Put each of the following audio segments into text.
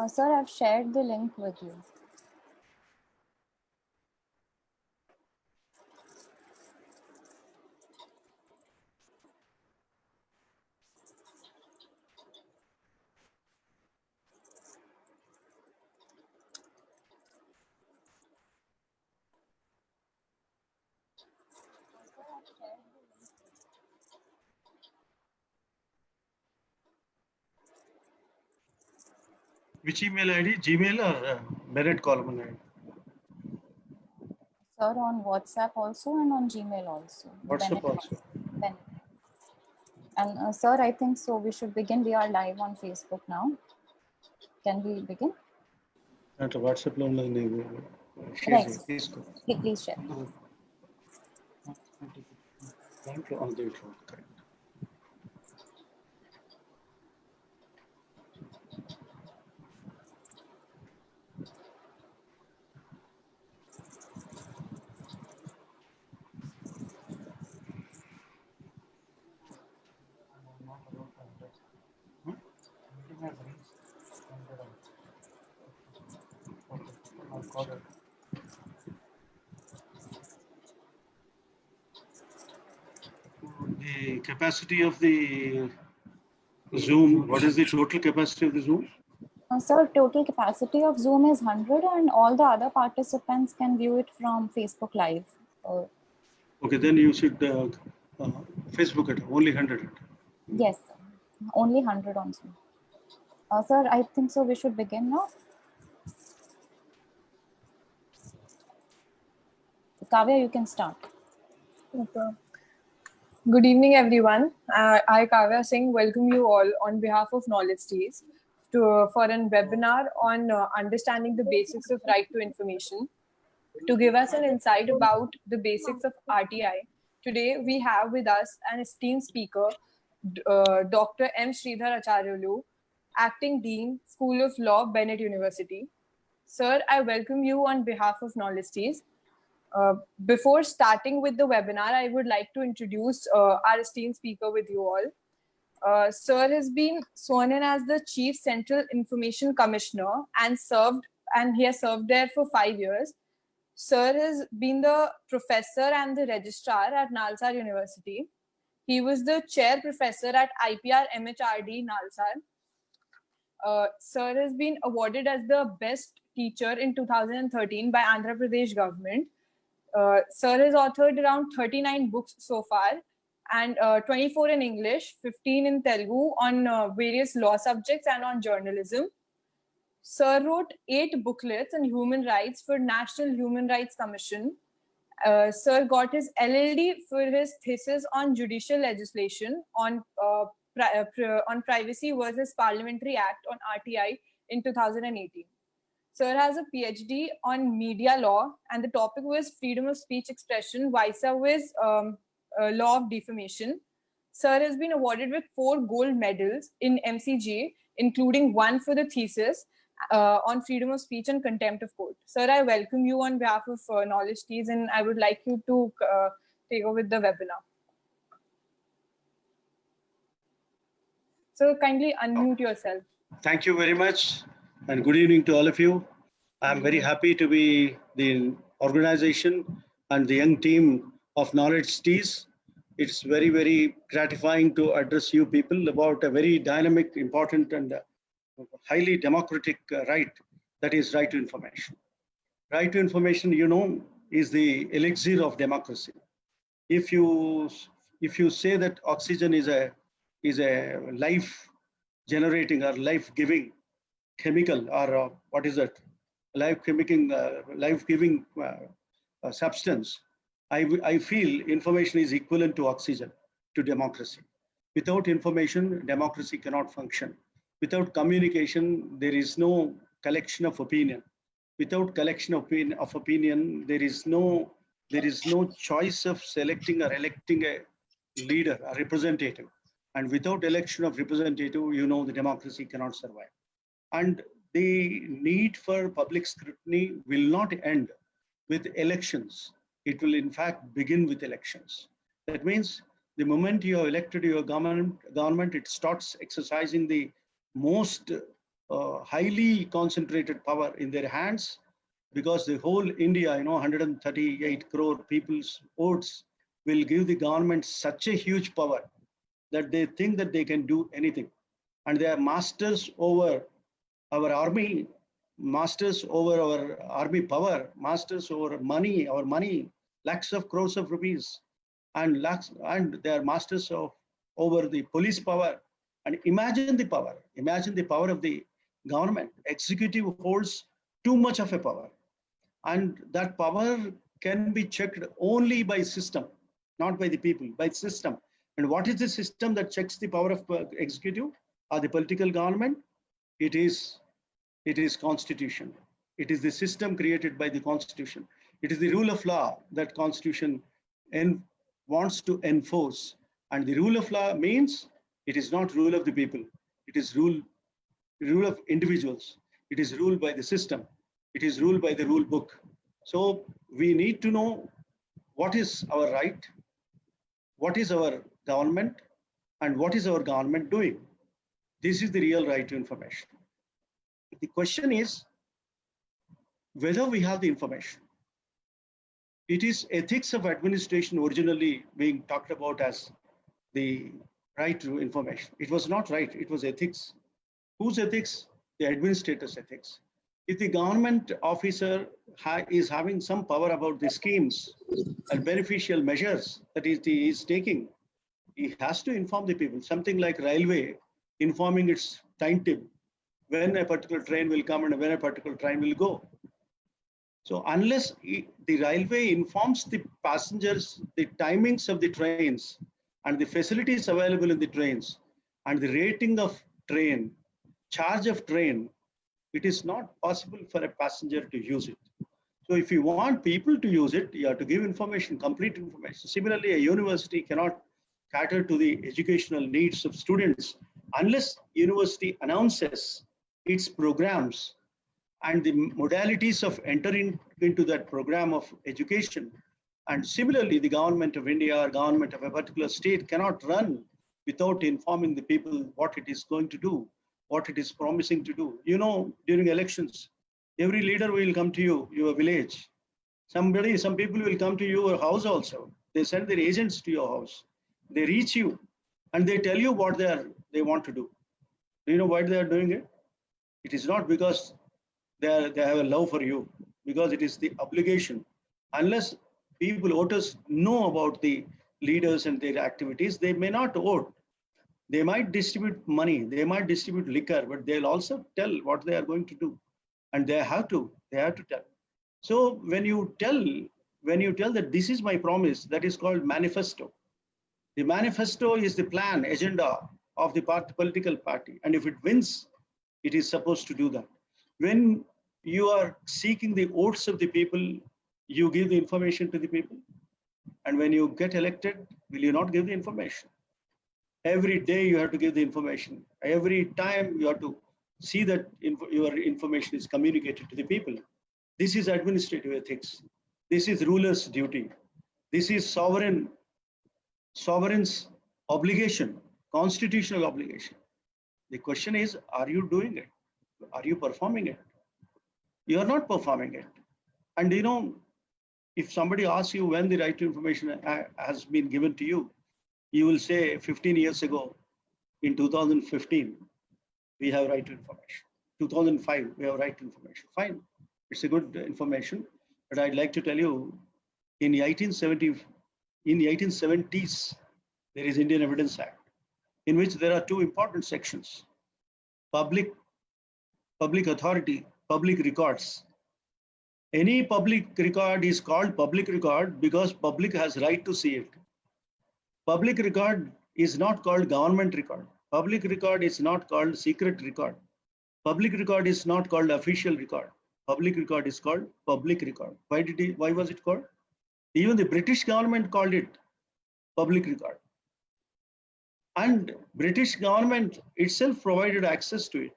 Sir, I've shared the link with you. Which email ID? Gmail or Bennett Coleman ID? Sir, on WhatsApp also and on Gmail also. WhatsApp also. Bennett. And sir, I think so we should begin. We are live on Facebook now. Can we begin? At WhatsApp online. Right. Please share. The capacity of the Zoom, what is the total capacity of the Zoom? Sir, total capacity of Zoom is 100 and all the other participants can view it from Facebook Live. Okay, then you should Facebook it, only 100. Yes, sir. Only 100 on Zoom. Sir, I think so we should begin now. Kavya, you can start. Okay. Good evening, everyone. I, Kavya Singh, welcome you all on behalf of Knowledge Teas for a webinar on understanding the basics of right to information. To give us an insight about the basics of RTI, today we have with us an esteemed speaker, Dr. M. Sridhar Acharyulu, Acting Dean, School of Law, Bennett University. Sir, I welcome you on behalf of Knowledge Teas. Before starting with the webinar, I would like to introduce our esteemed speaker with you all. Sir has been sworn in as the Chief Central Information Commissioner and he has served there for 5 years. Sir has been the professor and the registrar at Nalsar University. He was the chair professor at IPR MHRD Nalsar. Sir has been awarded as the best teacher in 2013 by Andhra Pradesh government. Sir has authored around 39 books so far and 24 in English, 15 in Telugu on various law subjects and on journalism. Sir wrote 8 booklets on human rights for National Human Rights Commission. Sir got his LLD for his thesis on judicial legislation on Privacy versus Parliamentary Act on RTI in 2018. Sir has a PhD on media law, and the topic was freedom of speech expression vis-a-vis law of defamation. Sir has been awarded with 4 gold medals in MCJ, including 1 for the thesis on freedom of speech and contempt of court. Sir, I welcome you on behalf of Knowledge Teas, and I would like you to take over with the webinar. So kindly unmute yourself. Thank you very much, and good evening to all of you. I'm very happy to be the organization and the young team of Knowledge Teas It's very, very gratifying to address you people about a very dynamic, important, and highly democratic right, that is right to information. Right to information, you know, is the elixir of democracy. If you say that oxygen is a life generating or life giving chemical, or what is that, life giving substance, I feel information is equivalent to oxygen to democracy. Without information, democracy cannot function. Without communication, there is no collection of opinion. Without collection of opinion, there is no choice of selecting or electing a leader, a representative. And without election of representative, you know, the democracy cannot survive. And the need for public scrutiny will not end with elections. It will in fact begin with elections. That means the moment you are elected to your government, it starts exercising the most highly concentrated power in their hands, because the whole India, you know, 138 crore people's votes will give the government such a huge power that they think that they can do anything. And they are masters over our army, masters over our army power, masters over money, our money, lakhs of crores of rupees, and they are masters over the police power. And imagine the power of the government. Executive holds too much of a power, and that power can be checked only by system, not by the people, by system. And what is the system that checks the power of executive or the political government? It is constitution. It is the system created by the constitution. It is the rule of law that constitution wants to enforce. And the rule of law means it is not rule of the people. It is rule of individuals. It is ruled by the system. It is ruled by the rule book. So we need to know what is our right, what is our government, and what is our government doing. This is the real right to information. The question is whether we have the information. It is ethics of administration originally being talked about as the right to information. It was not right, it was ethics. Whose ethics? The administrator's ethics. If the government officer is having some power about the schemes and beneficial measures that he is taking, he has to inform the people. Something like railway informing its timetable, when a particular train will come and when a particular train will go. So unless the railway informs the passengers the timings of the trains and the facilities available in the trains and the rating of train, charge of train, it is not possible for a passenger to use it. So if you want people to use it, you have to give information, complete information. Similarly, a university cannot cater to the educational needs of students unless university announces its programs and the modalities of entering into that program of education. And similarly, the government of India or government of a particular state cannot run without informing the people what it is going to do, what it is promising to do. You know, during elections, every leader will come to you, your village. Some people will come to your house also. They send their agents to your house. They reach you and they tell you what they want to do. Do you know why they are doing it? It is not because they have a love for you, because it is the obligation. Unless people, voters, know about the leaders and their activities, they may not vote. They might distribute money, they might distribute liquor, but they'll also tell what they are going to do. And they have to tell. So when you tell that this is my promise, that is called manifesto. The manifesto is the plan, agenda of the political party. And if it wins, it is supposed to do that. When you are seeking the votes of the people, you give the information to the people. And when you get elected, will you not give the information? Every day you have to give the information. Every time you have to see that your information is communicated to the people. This is administrative ethics. This is ruler's duty. This is sovereign's obligation, constitutional obligation. The question is, are you doing it? Are you performing it? You are not performing it. And you know, if somebody asks you when the right to information has been given to you, you will say 15 years ago, in 2015, we have right to information. 2005, we have right to information. Fine, it's a good information. But I'd like to tell you, in the 1870s, there is Indian Evidence Act, in which there are two important sections: public authority, public records. Any public record is called public record because public has right to see it. Public record is not called government record. Public record is not called secret record. Public record is not called official record. Public record is called public record. Why was it called? Even the British government called it public record. And British government itself provided access to it.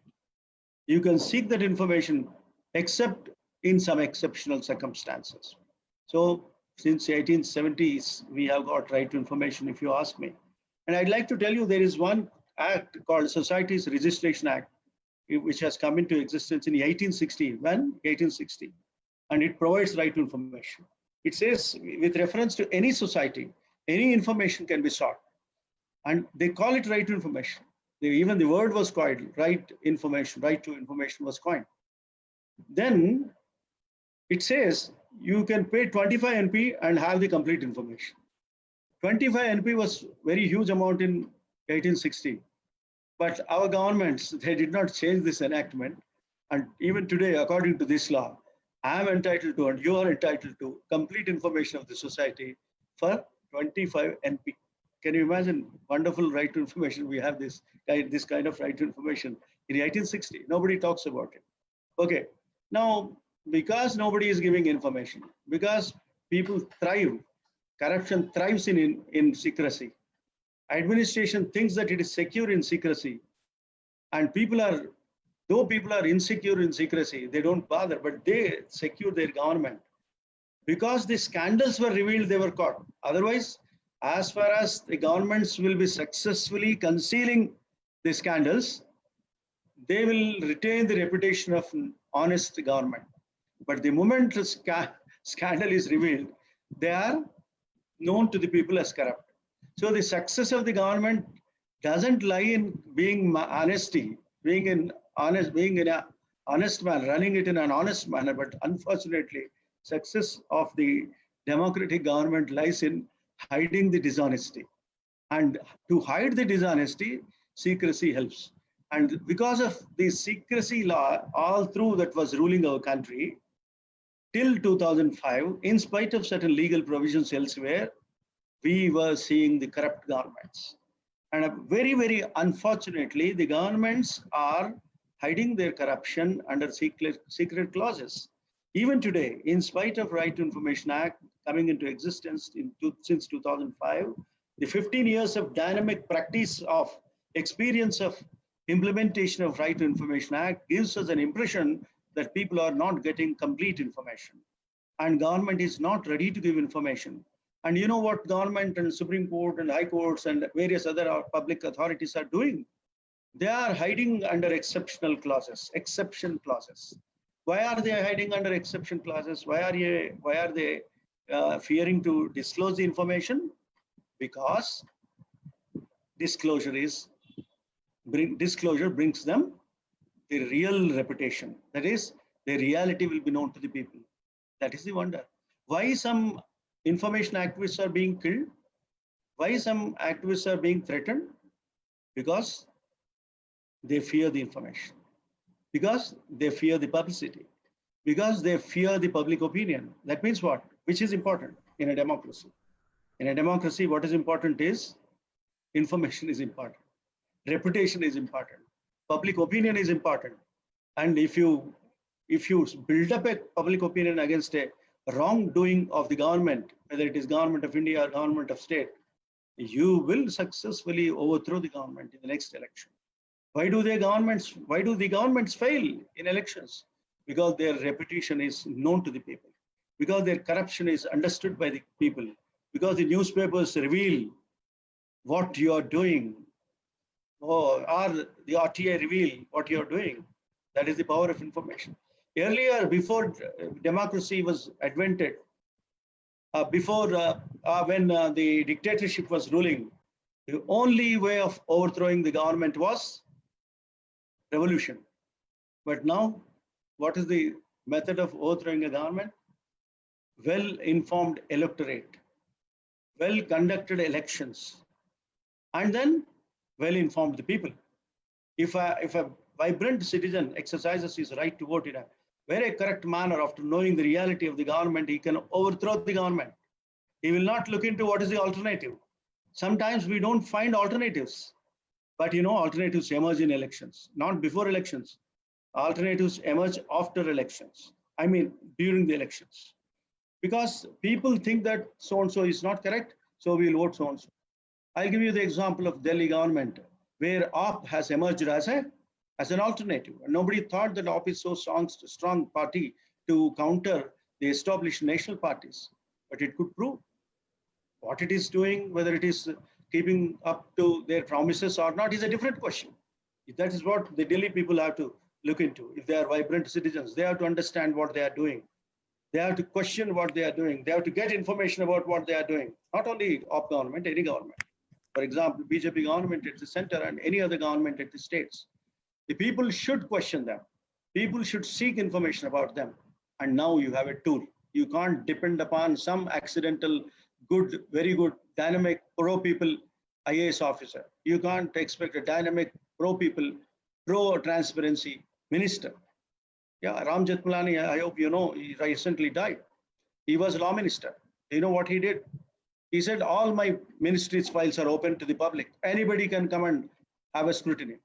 You can seek that information except in some exceptional circumstances. So since the 1870s, we have got right to information, if you ask me. And I'd like to tell you, there is one act called Societies Registration Act, which has come into existence in 1860. When? 1860. And it provides right to information. It says, with reference to any society, any information can be sought. And they call it right to information. Even the word was coined, right to information was coined. Then it says you can pay 25 NP and have the complete information. 25 NP was very huge amount in 1860. But our governments, they did not change this enactment. And even today, according to this law, I am entitled to, and you are entitled to, complete information of the society for 25 NP. Can you imagine? Wonderful right to information. We have this kind of right to information in 1860. Nobody talks about it. Okay. Now, because nobody is giving information, because people thrive, corruption thrives in secrecy. Administration thinks that it is secure in secrecy. And though people are insecure in secrecy, they don't bother, but they secure their government. Because the scandals were revealed, they were caught. Otherwise, as far as the governments will be successfully concealing the scandals, they will retain the reputation of an honest government. But the moment a scandal is revealed, they are known to the people as corrupt. So the success of the government doesn't lie in being honesty, being an honest man, running it in an honest manner. But unfortunately, success of the democratic government lies in hiding the dishonesty. And to hide the dishonesty, secrecy helps. And because of the secrecy law, all through that was ruling our country, till 2005, in spite of certain legal provisions elsewhere, we were seeing the corrupt governments. And very, very unfortunately, the governments are hiding their corruption under secret clauses. Even today, in spite of Right to Information Act coming into existence since 2005, the 15 years of dynamic practice of experience of implementation of Right to Information Act gives us an impression that people are not getting complete information. And government is not ready to give information. And you know what government and Supreme Court and High Courts and various other public authorities are doing? They are hiding under exceptional clauses, exception clauses. Why are they hiding under exception clauses? Why are they fearing to disclose the information? Because disclosure brings them the real reputation. That is, the reality will be known to the people. That is the wonder. Why some information activists are being killed? Why some activists are being threatened? Because they fear the information. Because they fear the publicity. Because they fear the public opinion. That means what? Which is important in a democracy. In a democracy, what is important is information is important. Reputation is important. Public opinion is important. And if you build up a public opinion against a wrongdoing of the government, whether it is government of India or government of state, you will successfully overthrow the government in the next election. Why do the governments fail in elections? Because their reputation is known to the people. Because their corruption is understood by the people. Because the newspapers reveal what you are doing, or the RTI reveal what you are doing. That is the power of information. Earlier, before democracy was invented, when the dictatorship was ruling, The only way of overthrowing the government was revolution. But now, what is the method of overthrowing a government? Well-informed electorate, well-conducted elections, and then well-informed people. If a vibrant citizen exercises his right to vote in a very correct manner after knowing the reality of the government, he can overthrow the government. He will not look into what is the alternative. Sometimes we don't find alternatives, but alternatives emerge in elections, not before elections. Alternatives emerge after elections. I mean, during the elections. Because people think that so-and-so is not correct, so we'll vote so-and-so. I'll give you the example of Delhi government, where AAP has emerged as an alternative. And nobody thought that AAP is so strong party to counter the established national parties, but it could prove what it is doing, whether it is keeping up to their promises or not, is a different question. That is what the Delhi people have to look into. If they are vibrant citizens, they have to understand what they are doing. They have to question what they are doing. They have to get information about what they are doing. Not only AAP government, any government. For example, BJP government at the center and any other government at the states. The people should question them. People should seek information about them. And now you have a tool. You can't depend upon some accidental, good, very good, dynamic, pro-people IAS officer. You can't expect a dynamic, pro-people, pro-transparency minister. Yeah, Ram Jethmalani, I hope you know, he recently died. He was law minister. You know what he did? He said, all my ministry's files are open to the public. Anybody can come and have a scrutiny.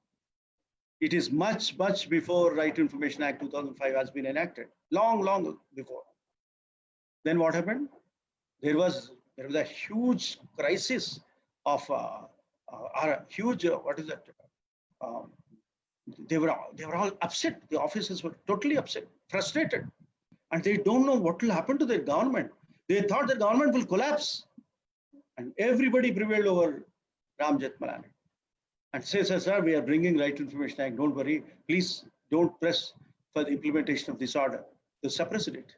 It is much, much before Right to Information Act 2005 has been enacted. Long, long before. Then what happened? There was a huge crisis of what is that? They were all upset. The officers were totally upset, frustrated, and they don't know what will happen to their government. They thought the government will collapse, and everybody prevailed over Ram Jethmalani and says, sir, we are bringing Right to Information Act. Don't worry, please don't press for the implementation of this order. They suppressed it.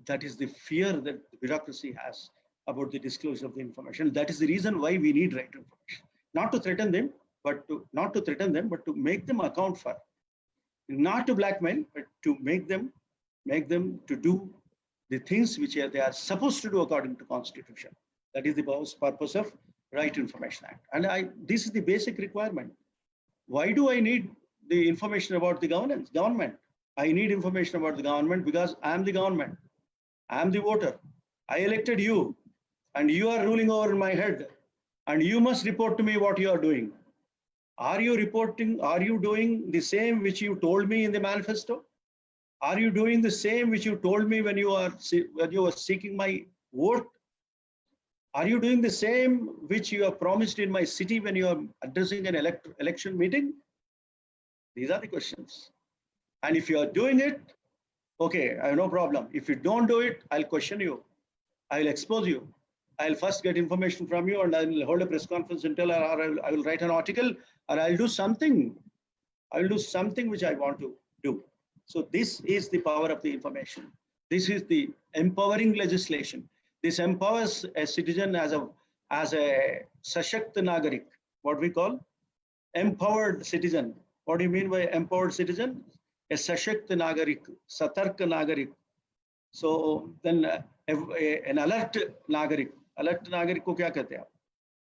That is the fear that the bureaucracy has about the disclosure of the information. That is the reason why we need right to information. Not to threaten them, but to make them account for, not to blackmail, but to make them to do the things which they are supposed to do according to Constitution. That is the purpose of Right to Information Act. And this is the basic requirement. Why do I need the information about the government? I need information about the government because I am the government. I am the voter. I elected you, and you are ruling over my head, and you must report to me what you are doing. Are you reporting? Are you doing the same which you told me in the manifesto? Are you doing the same which you told me when you were seeking my vote? Are you doing the same which you have promised in my city when you are addressing an election meeting? These are the questions. And if you are doing it, okay, I have no problem. If you don't do it, I'll question you. I'll expose you. I'll first get information from you, and I'll hold a press conference and tell, or I will write an article, or I'll do something. I'll do something which I want to do. So this is the power of the information. This is the empowering legislation. This empowers a citizen as a Sashakt Nagarik, what we call empowered citizen. What do you mean by empowered citizen? A Sashakt Nagarik, Satark Nagarik. So then an alert Nagarik. Alert Nagarik ko kya kehte hain?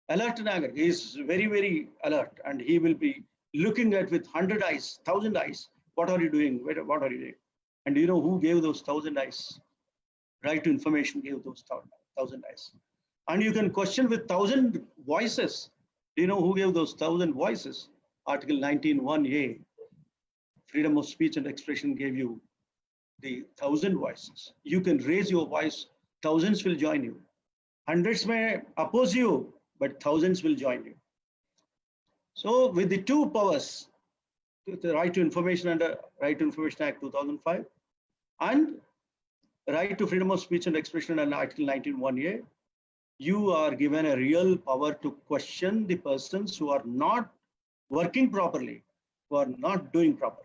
Alert Nagarik is very, very alert, and he will be looking at with 100 eyes, 1,000 eyes. What are you doing? What are you doing? And do you know who gave those 1,000 eyes? Right to Information gave those 1,000 eyes. And you can question with 1,000 voices. Do you know who gave those 1,000 voices? Article 19(1)(a). Freedom of speech and expression gave you the 1,000 voices. You can raise your voice, thousands will join you. Hundreds may oppose you, but thousands will join you. So with the two powers, the Right to Information under Right to Information Act 2005 and Right to Freedom of Speech and Expression under Article 19(1)(a), you are given a real power to question the persons who are not working properly, who are not doing properly.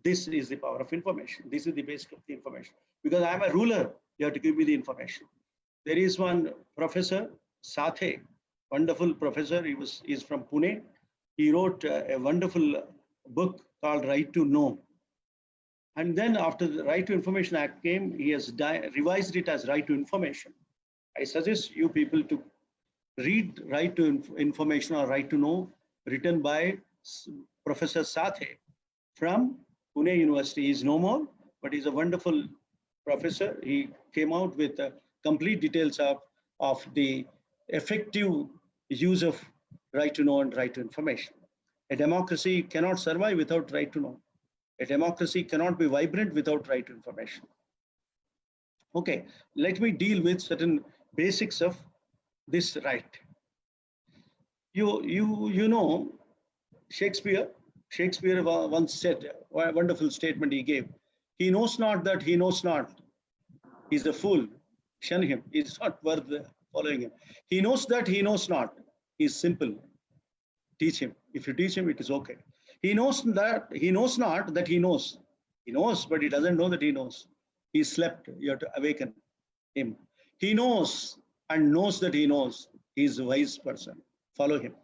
This is the power of information. This is the basic of the information. Because I am a ruler, you have to give me the information. There is one professor, Sathe, wonderful professor. He's from Pune. He wrote a wonderful book called Right to Know. And then after the Right to Information Act came, he has revised it as Right to Information. I suggest you people to read Right to Information or Right to Know, written by Professor Sathe from Pune University. He's no more, but he's a wonderful professor. He came out with complete details of the effective use of right to know and right to information. A democracy cannot survive without right to know. A democracy cannot be vibrant without right to information. Okay, let me deal with certain basics of this right. You know, Shakespeare once said, a wonderful statement he gave. He knows not that he knows not. He's a fool. Shun him. He's not worth following him. He knows that he knows not. He's simple. Teach him. If you teach him, it is okay. He knows that he knows not that he knows. He knows, but he doesn't know that he knows. He slept. You have to awaken him. He knows and knows that he knows. He's a wise person. Follow him.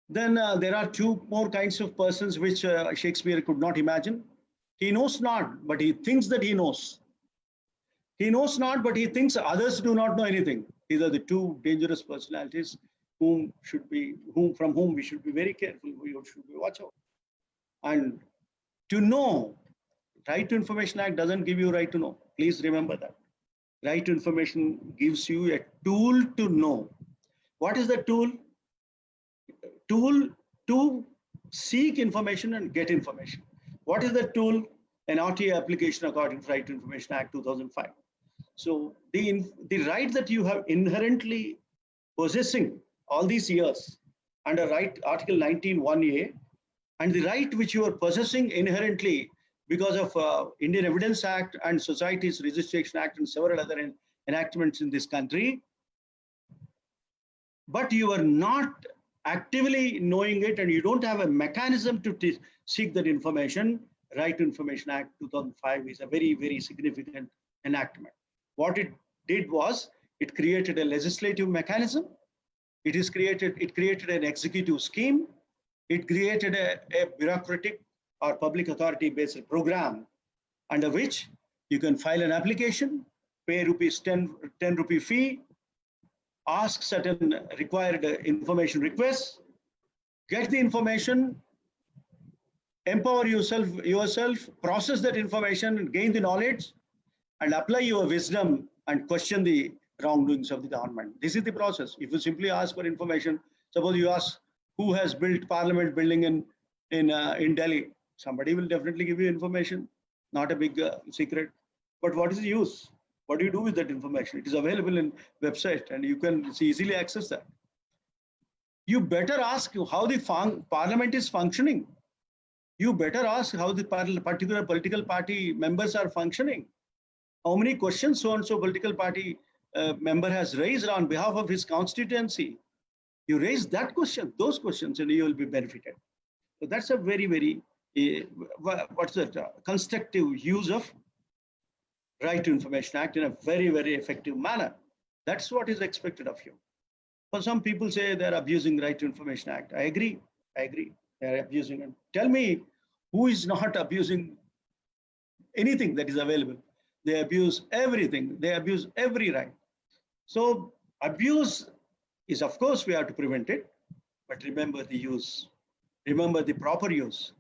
Then there are two more kinds of persons which Shakespeare could not imagine. He knows not, but he thinks that he knows. He knows not, but he thinks others do not know anything. These are the two dangerous personalities from whom we should be very careful. We should be watchful. And to know, Right to Information Act doesn't give you right to know. Please remember that. Right to information gives you a tool to know. What is the tool? Tool to seek information and get information. What is the tool? An RTI application according to Right to Information Act 2005. So the right that you have inherently possessing all these years under right Article 19(1)(a), and the right which you are possessing inherently because of Indian Evidence Act and Societies Registration Act and several other enactments in this country, but you are not actively knowing it and you don't have a mechanism to seek that information. Right to Information Act 2005 is a very, very significant enactment. What it did was it created a legislative mechanism. It created an executive scheme. It created a bureaucratic or public authority based program under which you can file an application, pay ₹10 rupee fee, ask certain required information requests, get the information, empower yourself, process that information, gain the knowledge, and apply your wisdom and question the wrongdoings of the government. This is the process. If you simply ask for information, suppose you ask who has built Parliament building in Delhi, somebody will definitely give you information. Not a big secret. But what is the use? What do you do with that information? It is available in website and you can easily access that. You better ask how the Parliament is functioning. You better ask how the particular political party members are functioning. How many questions so-and-so political party member has raised on behalf of his constituency. You raise that question, those questions, and you will be benefited. So that's a very, very, constructive use of Right to Information Act in a very, very effective manner. That's what is expected of you. For some people say they're abusing Right to Information Act. I agree. They're abusing it. Tell me who is not abusing anything that is available. They abuse everything. They abuse every right. So abuse is, of course, we have to prevent it, but remember the use. Remember the proper use.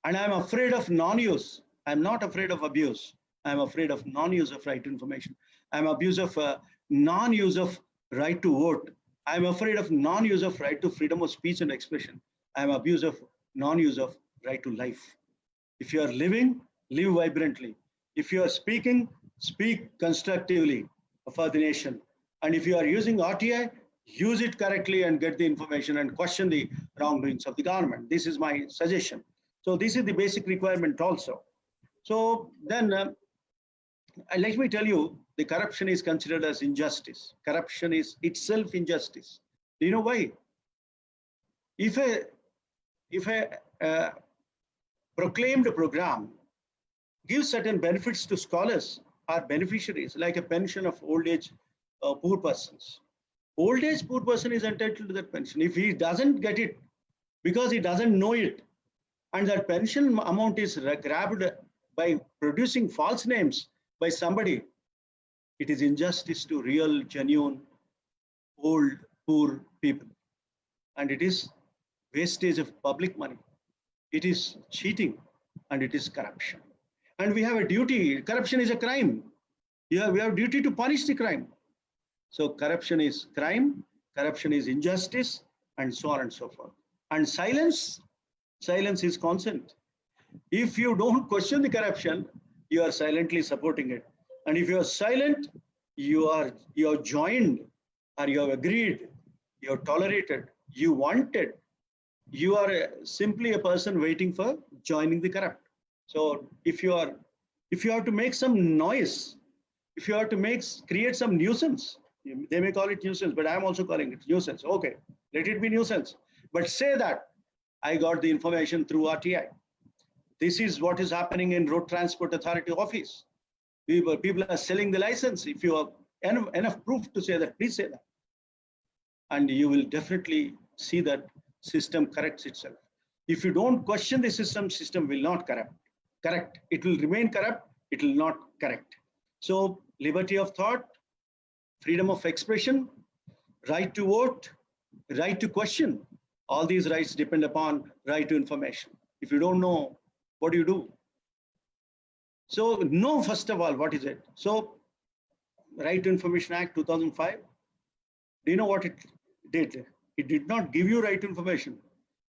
And I'm afraid of non-use. I'm not afraid of abuse. I'm afraid of non-use of right to information. I'm abuse of non-use of right to vote. I'm afraid of non-use of right to freedom of speech and expression. I'm abuse of non-use of right to life. If you are living, live vibrantly. If you are speaking, speak constructively for the nation. And if you are using RTI, use it correctly and get the information and question the wrongdoings of the government. This is my suggestion. So this is the basic requirement also. So then let me tell you, the corruption is considered as injustice. Corruption is itself injustice. Do you know why? If a proclaimed program gives certain benefits to scholars or beneficiaries, like a pension of old age poor persons, Old age poor person is entitled to that pension. If he doesn't get it because he doesn't know it, and that pension amount is grabbed by producing false names by somebody, it is injustice to real, genuine, old, poor people. And it is wastage of public money. It is cheating and it is corruption. And we have a duty. Corruption is a crime. We have a duty to punish the crime. So corruption is crime, corruption is injustice, and so on and so forth. And silence is consent. If you don't question the corruption, you are silently supporting it. And if you are silent, you are joined, or you have agreed, you have tolerated, you wanted. You are simply a person waiting for joining the corrupt. So if you have to make some noise, if you have to create some nuisance, they may call it nuisance, but I'm also calling it nuisance. Okay, let it be nuisance. But say that I got the information through RTI. This is what is happening in Road Transport Authority office. People are selling the license. If you have enough proof to say that, please say that. And you will definitely see that system corrects itself. If you don't question the system will not correct. It will remain corrupt. It will not correct. So liberty of thought, freedom of expression, right to vote, right to question. All these rights depend upon right to information. If you don't know, what do you do? So know first of all, what is it? So Right to Information Act 2005, do you know what it did? It did not give you right to information.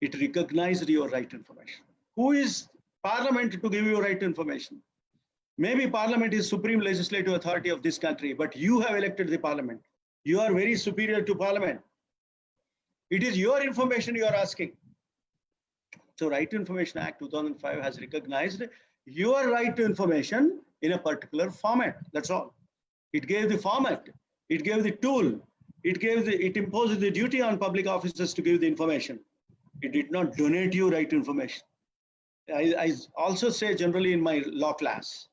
It recognized your right to information. Who is Parliament to give you right to information? Maybe Parliament is supreme legislative authority of this country, but you have elected the Parliament. You are very superior to Parliament. It is your information you are asking. So Right to Information Act 2005 has recognized your right to information in a particular format. That's all. It gave the format. It gave the tool. It imposed the duty on public officers to give the information. It did not donate you right to information. I also say generally in my law class,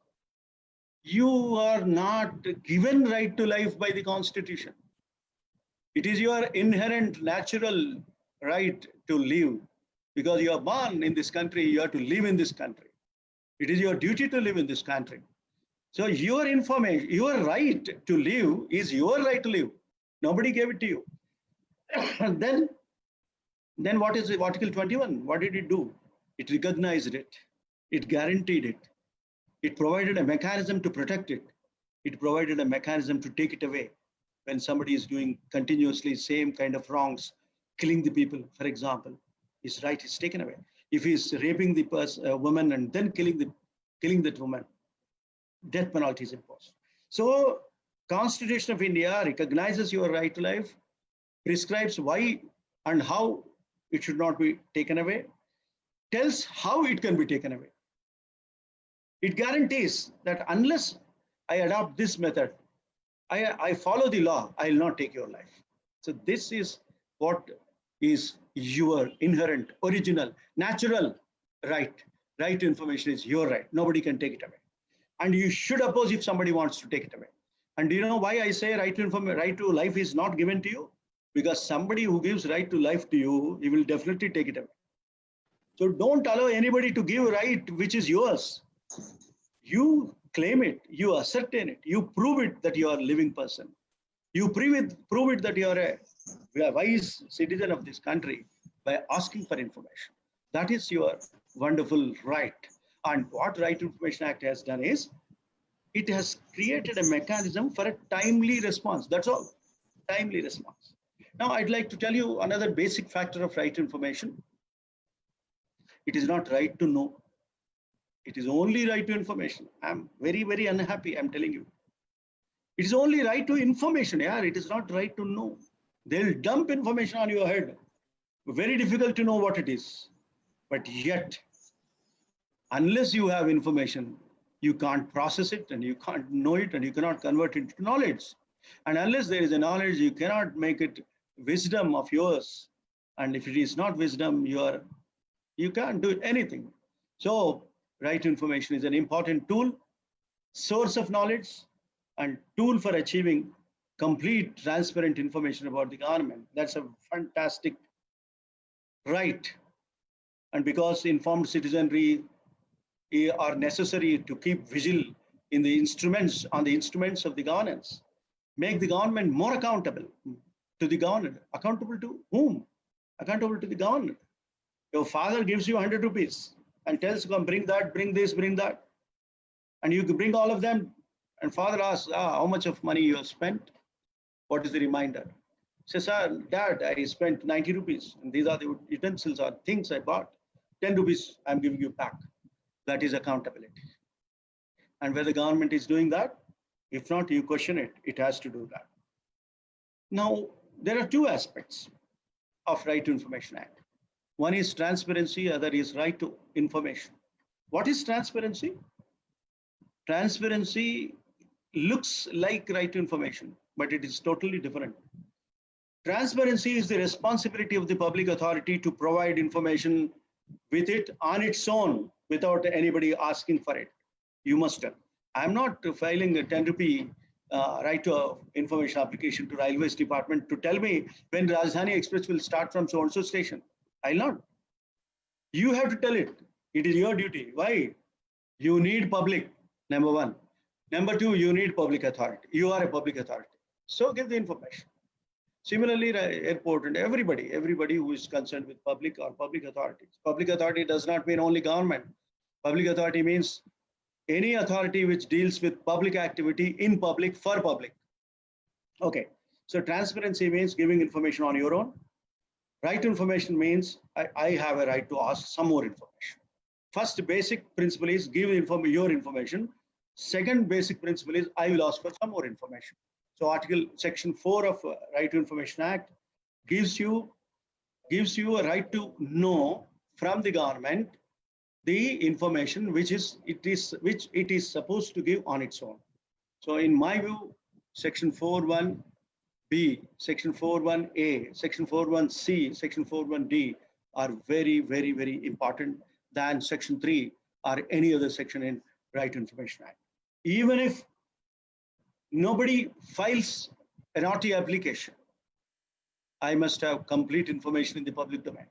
you are not given right to life by the Constitution. It is your inherent natural right to live. Because you are born in this country, you have to live in this country. It is your duty to live in this country. So your information, your right to live is your right to live. Nobody gave it to you. then what is Article 21? What did it do? It recognized it. It guaranteed it. It provided a mechanism to protect it. It provided a mechanism to take it away when somebody is doing continuously same kind of wrongs, killing the people, for example. His right is taken away. If he is raping the woman and then killing that woman, death penalty is imposed. So Constitution of India recognizes your right to life, prescribes why and how it should not be taken away, tells how it can be taken away. It guarantees that unless I adopt this method, I follow the law, I will not take your life. So this is what is your inherent, original, natural right. Right to information is your right. Nobody can take it away. And you should oppose if somebody wants to take it away. And do you know why I say right to life is not given to you? Because somebody who gives right to life to you, he will definitely take it away. So don't allow anybody to give right which is yours. You claim it, you ascertain it, you prove it that you are a living person. You prove it that you are a wise citizen of this country by asking for information. That is your wonderful right. And what Right to Information Act has done is, it has created a mechanism for a timely response. That's all, timely response. Now, I'd like to tell you another basic factor of right to information. It is not right to know. It is only right to information. I'm very, very unhappy, I'm telling you. It is only right to information. Yeah, it is not right to know. They'll dump information on your head. Very difficult to know what it is. But yet, unless you have information, you can't process it and you can't know it and you cannot convert it into knowledge. And unless there is a knowledge, you cannot make it wisdom of yours. And if it is not wisdom, you can't do anything. So right to information is an important tool, source of knowledge, and tool for achieving complete transparent information about the government. That's a fantastic right. And because informed citizenry are necessary to keep vigil in the instruments, on the instruments of the governance, make the government more accountable to the governor. Accountable to whom? Accountable to the governor. Your father gives you 100 rupees and tells, come bring that, bring this, bring that. And you bring all of them. And father asks, how much of money you have spent? What is the reminder? Says, Dad, I spent 90 rupees. And these are the utensils or things I bought. 10 rupees I'm giving you back. That is accountability. And where the government is doing that, if not, you question it, it has to do that. Now, there are two aspects of Right to Information Act. One is transparency, other is right to information. What is transparency? Transparency looks like right to information, but it is totally different. Transparency is the responsibility of the public authority to provide information with it on its own without anybody asking for it. You must tell. I'm not filing a 10 rupee right to information application to Railways Department to tell me when Rajdhani Express will start from so-and-so station. I'll not. You have to tell it. It is your duty. Why? You need public, number one. Number two, you need public authority. You are a public authority. So give the information. Similarly, airport and everybody who is concerned with public or public authorities. Public authority does not mean only government. Public authority means any authority which deals with public activity in public for public. Okay, so transparency means giving information on your own. Right to information means I have a right to ask some more information. First basic principle is give your information. Second basic principle is I will ask for some more information. So section 4 of Right to Information Act gives you a right to know from the government the information which it is supposed to give on its own. So in my view, section 4.1b, section 4.1a, section 4.1c, section 4.1d are very, very, very important than section 3 or any other section in Right to Information Act. Even if nobody files an Rti application, I must have complete information in the public domain.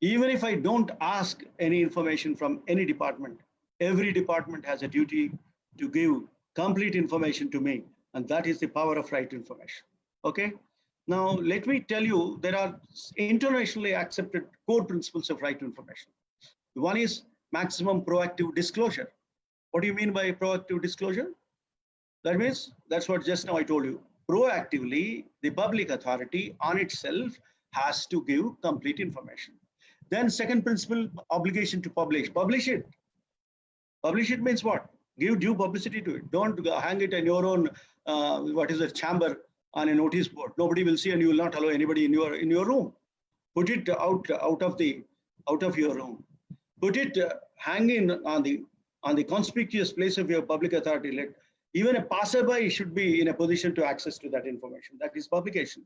Even if I don't ask any information from any department, every department has a duty to give complete information to me. And that is the power of right to information. Okay. Now, let me tell you, there are internationally accepted core principles of right to information. One is maximum proactive disclosure. What do you mean by proactive disclosure? That means, that's what just now I told you. Proactively, the public authority on itself has to give complete information. Then second principle, obligation to publish. Publish it. Publish it means what? Give due publicity to it. Don't hang it in your own, chamber on a notice board. Nobody will see and you will not allow anybody in your room. Put it out of your room. Put it hanging on the conspicuous place of your public authority. Let even a passerby should be in a position to access to that information. That is publication.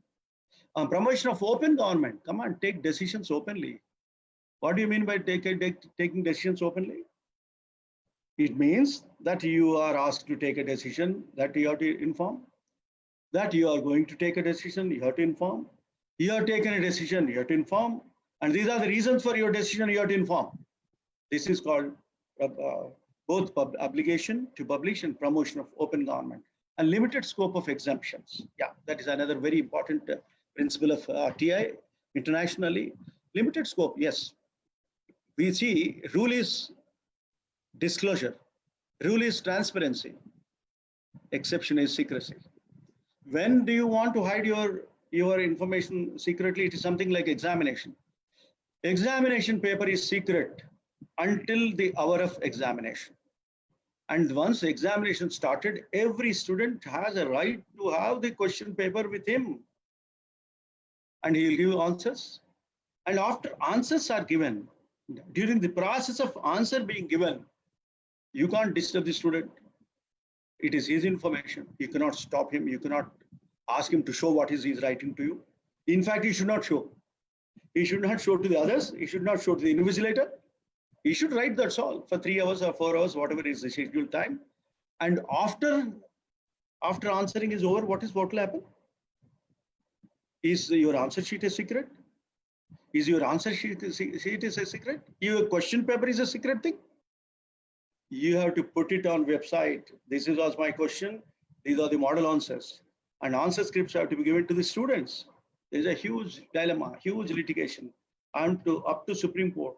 Promotion of open government. Come on, take decisions openly. What do you mean by taking decisions openly? It means that you are asked to take a decision, that you have to inform. That you are going to take a decision, you have to inform. You have taken a decision, you have to inform. And these are the reasons for your decision, you have to inform. This is called both obligation to publish and promotion of open government. And limited scope of exemptions. Yeah, that is another very important principle of RTI internationally. Limited scope, yes. We see rule is disclosure, rule is transparency, exception is secrecy. When do you want to hide your information secretly? It is something like examination. Examination paper is secret until the hour of examination. And once examination started, every student has a right to have the question paper with him. And he will give answers. And after answers are given, during the process of answer being given, you can't disturb the student. It is his information. You cannot stop him. You cannot ask him to show what is he's writing to you. In fact, he should not show. He should not show to the others. He should not show to the invigilator. He should write, that's all, for 3 hours or 4 hours, whatever is the scheduled time. And after After answering is over, what will happen? Is your answer sheet a secret? Is your answer sheet is a secret? Your question paper is a secret thing? You have to put it on website. This was my question. These are the model answers. And answer scripts have to be given to the students. There's a huge dilemma, huge litigation, and up to Supreme Court.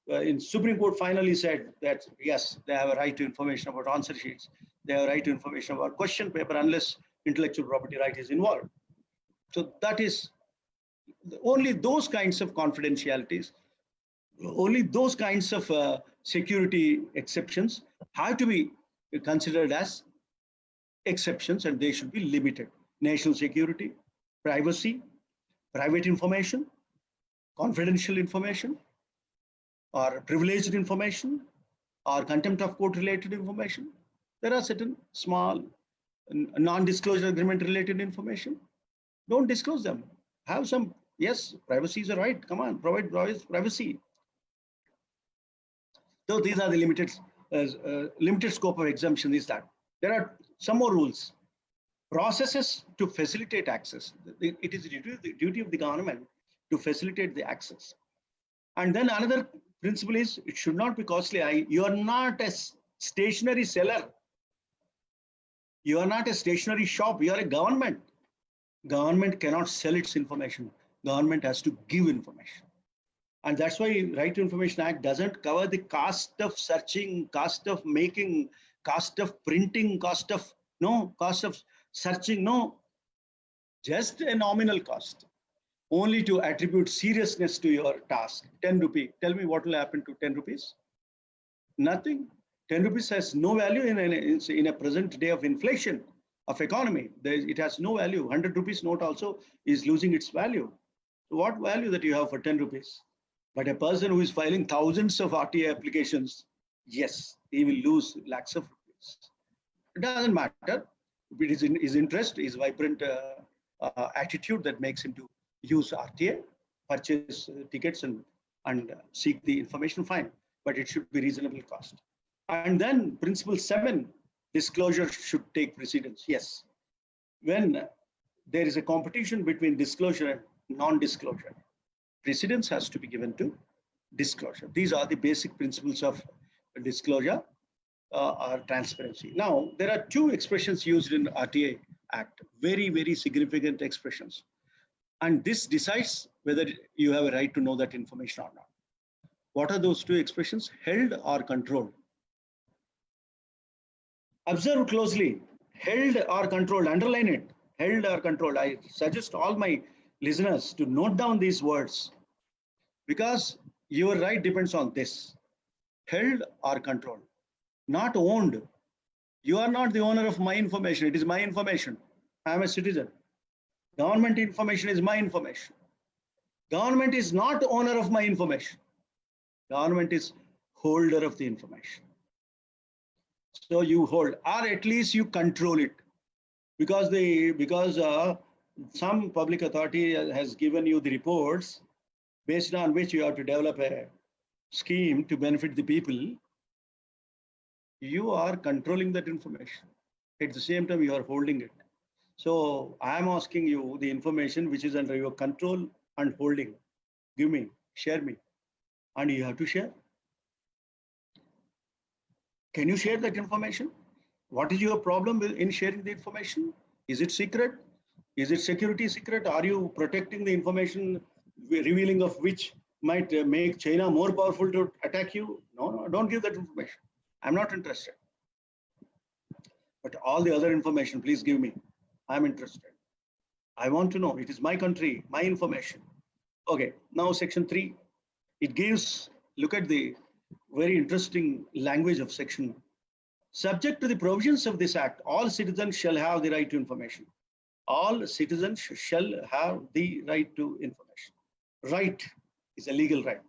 In Supreme Court finally said that yes, they have a right to information about answer sheets. They have a right to information about question paper unless intellectual property right is involved. So that is only those kinds of confidentialities, only those kinds of security exceptions have to be considered as exceptions, and they should be limited. National security, privacy, private information, confidential information, or privileged information, or contempt of court related information. There are certain small non-disclosure agreement related information. Don't disclose them. Have some, yes, privacy is a right. Come on, provide privacy. So these are the limited scope of exemption is that. There are some more rules. Processes to facilitate access. It is the duty of the government to facilitate the access. And then another principle is it should not be costly. You are not a stationary seller. You are not a stationary shop. You are a government. Government cannot sell its information. Government has to give information. And that's why Right to Information Act doesn't cover the cost of searching, cost of making, cost of printing, cost of searching, no. Just a nominal cost. Only to attribute seriousness to your task. 10 rupee. Tell me what will happen to 10 rupees? Nothing. 10 rupees has no value in a present day of inflation, of economy. It has no value. 100 rupees note also is losing its value. So what value that you have for 10 rupees? But a person who is filing thousands of RTI applications, yes, he will lose lakhs of rupees. It doesn't matter. It is in his interest, his vibrant attitude that makes him to use RTA, purchase tickets and seek the information, fine. But it should be reasonable cost. And then principle 7, disclosure should take precedence. Yes. When there is a competition between disclosure and non-disclosure, precedence has to be given to disclosure. These are the basic principles of disclosure or transparency. Now, there are 2 expressions used in RTA Act, very, very significant expressions. And this decides whether you have a right to know that information or not. What are those 2 expressions? Held or controlled. Observe closely. Held or controlled. Underline it. Held or controlled. I suggest all my listeners to note down these words because your right depends on this. Held or controlled. Not owned. You are not the owner of my information. It is my information. I am a citizen. Government information is my information. Government is not owner of my information. Government is holder of the information. So you hold, or at least you control it, because some public authority has given you the reports based on which you have to develop a scheme to benefit the people. You are controlling that information. At the same time, you are holding it. So I am asking you the information which is under your control and holding. Give me, share me, and you have to share. Can you share that information? What is your problem in sharing the information? Is it secret? Is it security secret? Are you protecting the information revealing of which might make China more powerful to attack you? No, don't give that information. I'm not interested. But all the other information, please give me. I'm interested. I want to know. It is my country, my information. Okay, now section 3. It gives, look at the very interesting language of section. Subject to the provisions of this act, all citizens shall have the right to information. All citizens shall have the right to information. Right is a legal right.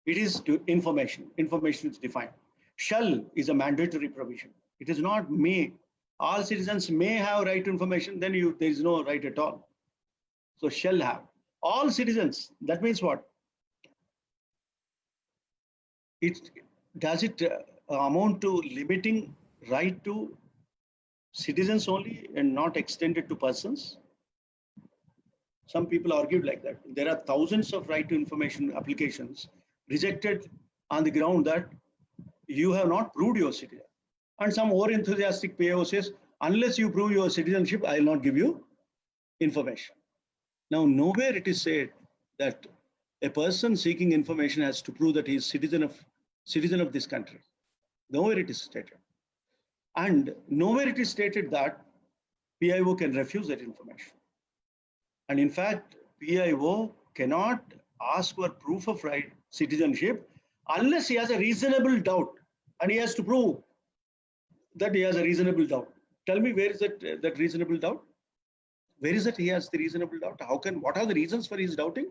It is to information. Information is defined. Shall is a mandatory provision. It is not may. All citizens may have right to information, then there is no right at all. So shall have. All citizens, that means what? Does it amount to limiting right to citizens only and not extended to persons? Some people argued like that. There are thousands of right to information applications rejected on the ground that you have not proved your citizen. And some more enthusiastic PO says, unless you prove your citizenship, I will not give you information. Now, nowhere it is said that a person seeking information has to prove that he is citizen of this country. Nowhere it is stated. And nowhere it is stated that PIO can refuse that information. And in fact, PIO cannot ask for proof of right citizenship unless he has a reasonable doubt, and he has to prove that he has a reasonable doubt. Tell me, where is that reasonable doubt? Where is it he has the reasonable doubt? What are the reasons for his doubting?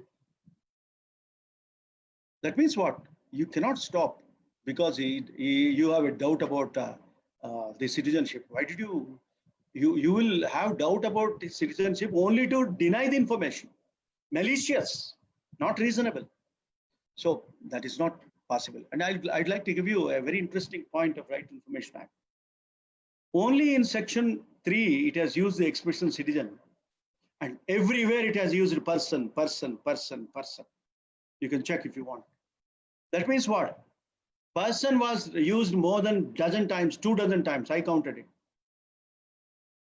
That means what? You cannot stop because you have a doubt about the citizenship. Why did you will have doubt about the citizenship only to deny the information? Malicious, not reasonable. So that is not possible. And I'd like to give you a very interesting point of Right to Information Act. Only in section 3, it has used the expression citizen. And everywhere it has used person. You can check if you want. That means what? Person was used more than 2 dozen times. I counted it.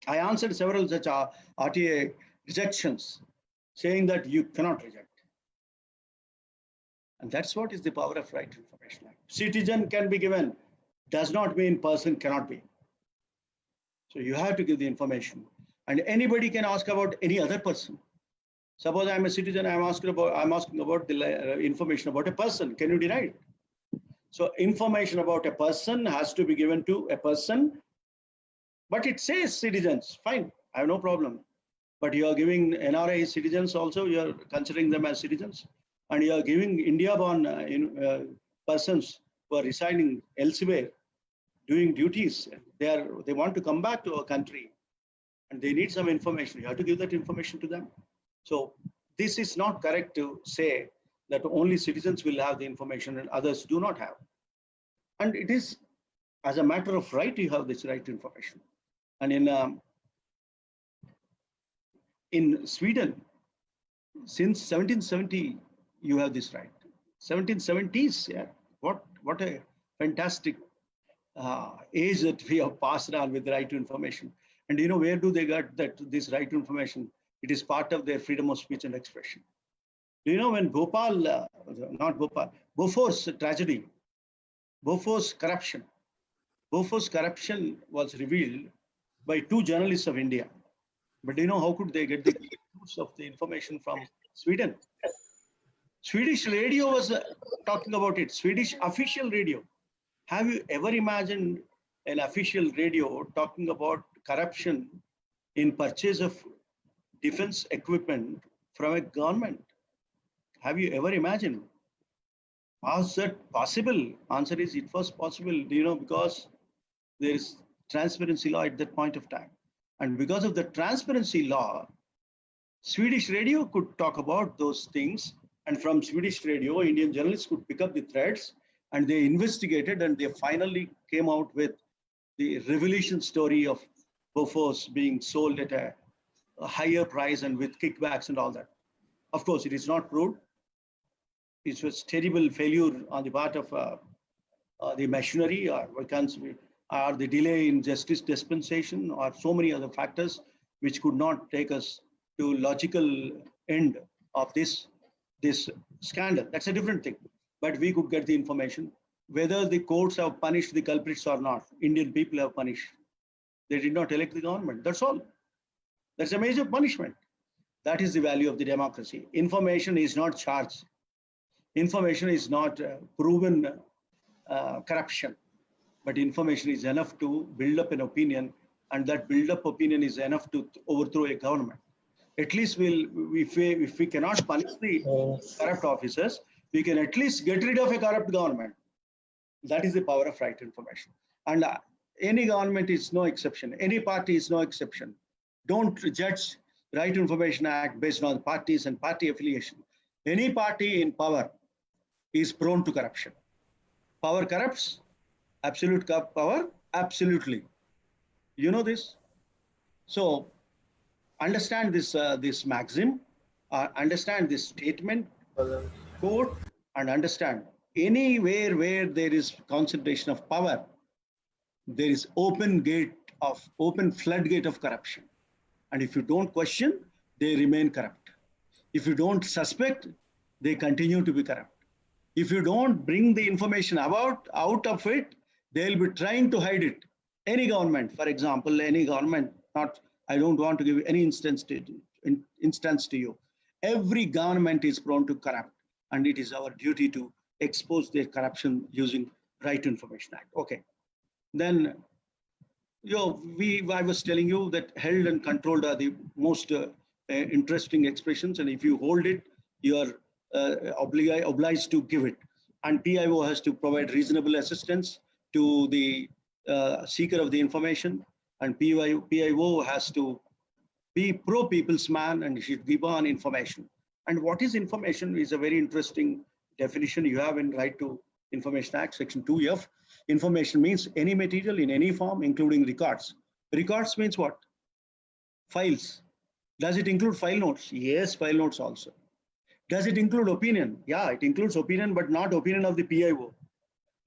I answered several such RTA rejections, saying that you cannot reject. And that's what is the power of Right to Information Act. Citizen can be given, does not mean person cannot be. So you have to give the information. And anybody can ask about any other person. Suppose I'm a citizen, I'm asking about the information about a person. Can you deny it? So information about a person has to be given to a person, but it says citizens. Fine, I have no problem. But you are giving NRI citizens also, you are considering them as citizens, and you are giving India-born persons who are residing elsewhere, doing duties. They want to come back to our country, and they need some information. You have to give that information to them. So this is not correct to say that only citizens will have the information and others do not have. And it is, as a matter of right, you have this right to information. And in Sweden, since 1770, you have this right. 1770s, yeah. What a fantastic age that we have passed on with the right to information. And you know, where do they get this right to information? It is part of their freedom of speech and expression. Do you know when Bofor's tragedy, Bofor's corruption was revealed by 2 journalists of India. But do you know how could they get the source of the information from Sweden? Swedish radio was talking about it, Swedish official radio. Have you ever imagined an official radio talking about corruption in purchase of defense equipment from a government? Have you ever imagined? Was that possible? Answer is, it was possible. Do you know, because there is transparency law at that point of time. And because of the transparency law, Swedish radio could talk about those things. And from Swedish radio, Indian journalists could pick up the threads, and they investigated, and they finally came out with the revelation story of Bofors being sold at a higher price and with kickbacks and all that. Of course, it is not proved. It was terrible failure on the part of the machinery, or the delay in justice dispensation, or so many other factors which could not take us to logical end of this scandal. That's a different thing. But we could get the information. Whether the courts have punished the culprits or not, Indian people have punished. They did not elect the government. That's all. That's a major punishment. That is the value of the democracy. Information is not charged. Information is not proven corruption. But information is enough to build up an opinion, and that build up opinion is enough to overthrow a government. At least if we cannot punish the corrupt officers, we can at least get rid of a corrupt government. That is the power of right to information. And any government is no exception. Any party is no exception. Don't judge Right to Information Act based on parties and party affiliation. Any party in power is prone to corruption. Power corrupts. Absolute power, absolutely. You know this. So understand this maxim, understand this statement, quote, and understand anywhere where there is concentration of power, there is open floodgate of corruption. And if you don't question, they remain corrupt. If you don't suspect, they continue to be corrupt. If you don't bring the information out of it, they'll be trying to hide it. Any government, for example, any government, I don't want to give any instance to you. Every government is prone to corrupt, and it is our duty to expose their corruption using Right to Information Act. Okay. Then, I was telling you that held and controlled are the most interesting expressions, and if you hold it, you are obliged to give it. And PIO has to provide reasonable assistance to the seeker of the information, and PIO has to be pro-people's man and should give on information. And what is information is a very interesting definition you have in Right to Information Act, Section 2F. Information means any material in any form, including records. Records means what? Files. Does it include file notes? Yes, file notes also. Does it include opinion? Yeah, it includes opinion, but not opinion of the PIO.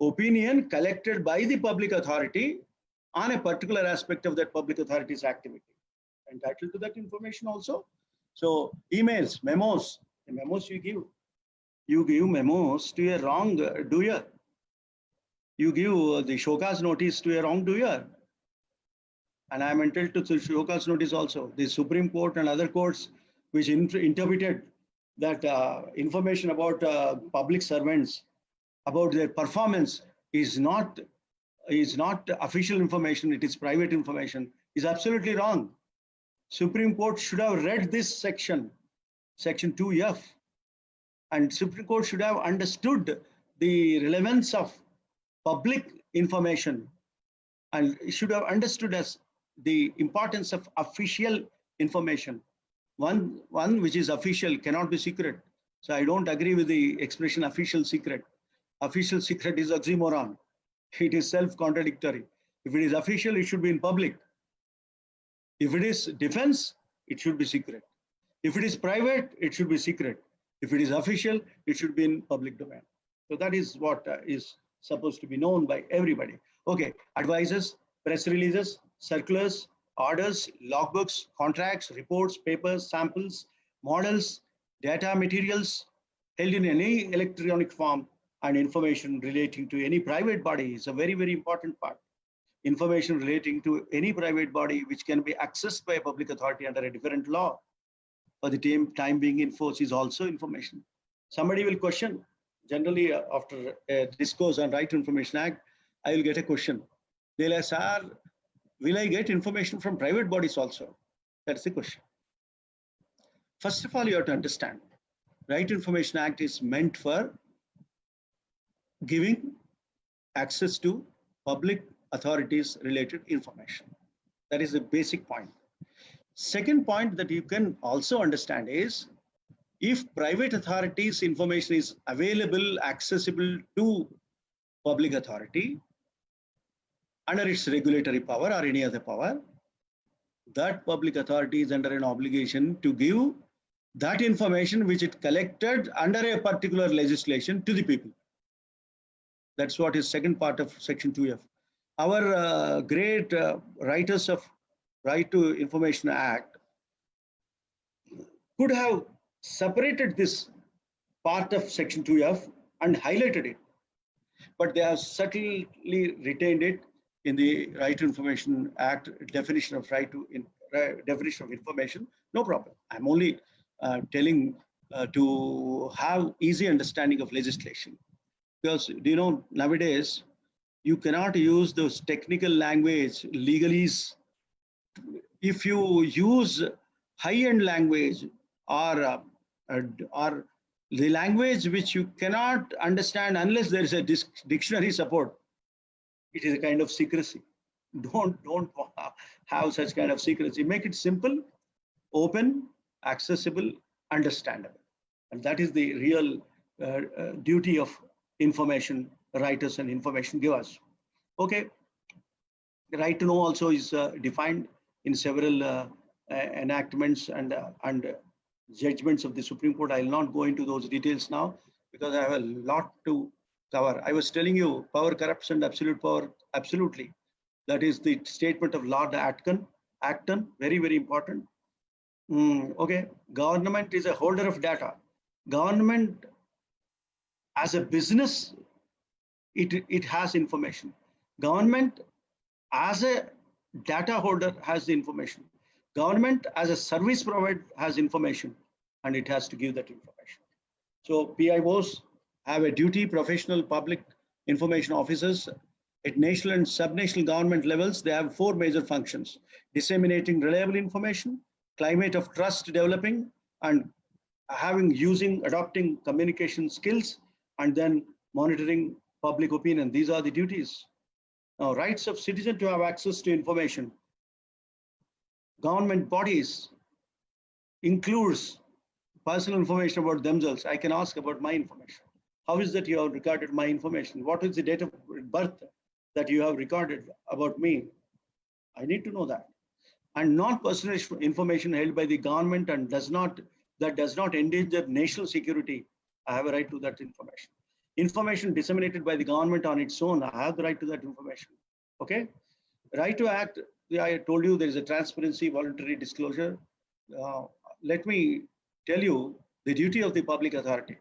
Opinion collected by the public authority on a particular aspect of that public authority's activity. Entitled to that information also. So emails, memos, the memos you give memos to a wrongdoer. You give the show cause notice to a wrongdoer. And I am entitled to show cause notice also. The Supreme Court and other courts which interpreted that information about public servants, about their performance is not official information, it is private information, is absolutely wrong. Supreme Court should have read this section, Section 2F, and Supreme Court should have understood the relevance of public information, and should have understood as the importance of official information. One which is official cannot be secret. So I don't agree with the expression official secret. Official secret is oxymoron. It is self-contradictory. If it is official, it should be in public. If it is defense, it should be secret. If it is private, it should be secret. If it is official, it should be in public domain. So that is what is supposed to be known by everybody. Okay, advices, press releases, circulars, orders, logbooks, contracts, reports, papers, samples, models, data materials held in any electronic form, and information relating to any private body is a very, very important part. Information relating to any private body which can be accessed by a public authority under a different law for the time being in force is also information. Somebody will question, generally after a discourse on Right to Information Act, I will get a question. They'll ask, sir, will I get information from private bodies also? That's the question. First of all, you have to understand, Right to Information Act is meant for giving access to public authorities related information. That is the basic point. Second point that you can also understand is, if private authorities information is available, accessible to public authority under its regulatory power or any other power, that public authority is under an obligation to give that information which it collected under a particular legislation to the people. That's what is second part of Section 2F. Our great writers of Right to Information Act could have separated this part of Section 2F and highlighted it, but they have subtly retained it in the Right to Information Act definition of definition of information. No problem. I'm only telling to have easy understanding of legislation, because do you know, nowadays you cannot use those technical language, legalese. If you use high-end language or the language which you cannot understand unless there is a dictionary support, it is a kind of secrecy. Don't have such kind of secrecy. Make it simple, open, accessible, understandable. And that is the real duty of information writers and information givers. Okay, the right to know also is defined in several enactments and judgments of the Supreme Court. I'll not go into those details now because I have a lot to cover. I was telling you power corrupts and absolute power, absolutely. That is the statement of Lord Acton, very, very important. Okay, government is a holder of data. Government as a business, it has information. Government as a data holder has the information. Government as a service provider has information, and it has to give that information. So PIOs have a duty, professional public information officers at national and subnational government levels. They have 4 major functions: disseminating reliable information, climate of trust developing, and adopting communication skills, and then monitoring public opinion. These are the duties. Now, rights of citizen to have access to information. Government bodies includes personal information about themselves. I can ask about my information. How is that you have recorded my information? What is the date of birth that you have recorded about me? I need to know that. And non-personal information held by the government and does not endanger national security, I have a right to that information. Information disseminated by the government on its own, I have the right to that information. Okay? Right to act, I told you there is a transparency, voluntary disclosure. Let me tell you the duty of the public authority.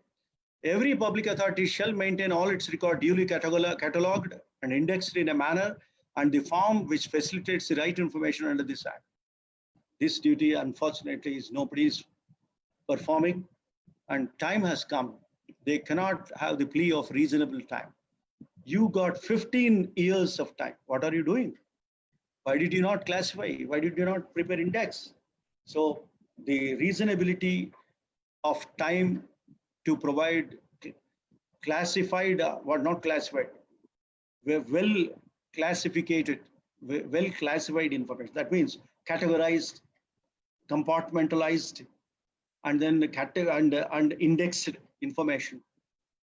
Every public authority shall maintain all its record duly catalogued and indexed in a manner and the form which facilitates the right information under this Act. This duty, unfortunately, is nobody's performing, and time has come. They cannot have the plea of reasonable time. You got 15 years of time. What are you doing? Why did you not classify? Why did you not prepare index? So the reasonability of time to provide classified, not classified, well classified information. That means categorized, compartmentalized, and then and indexed information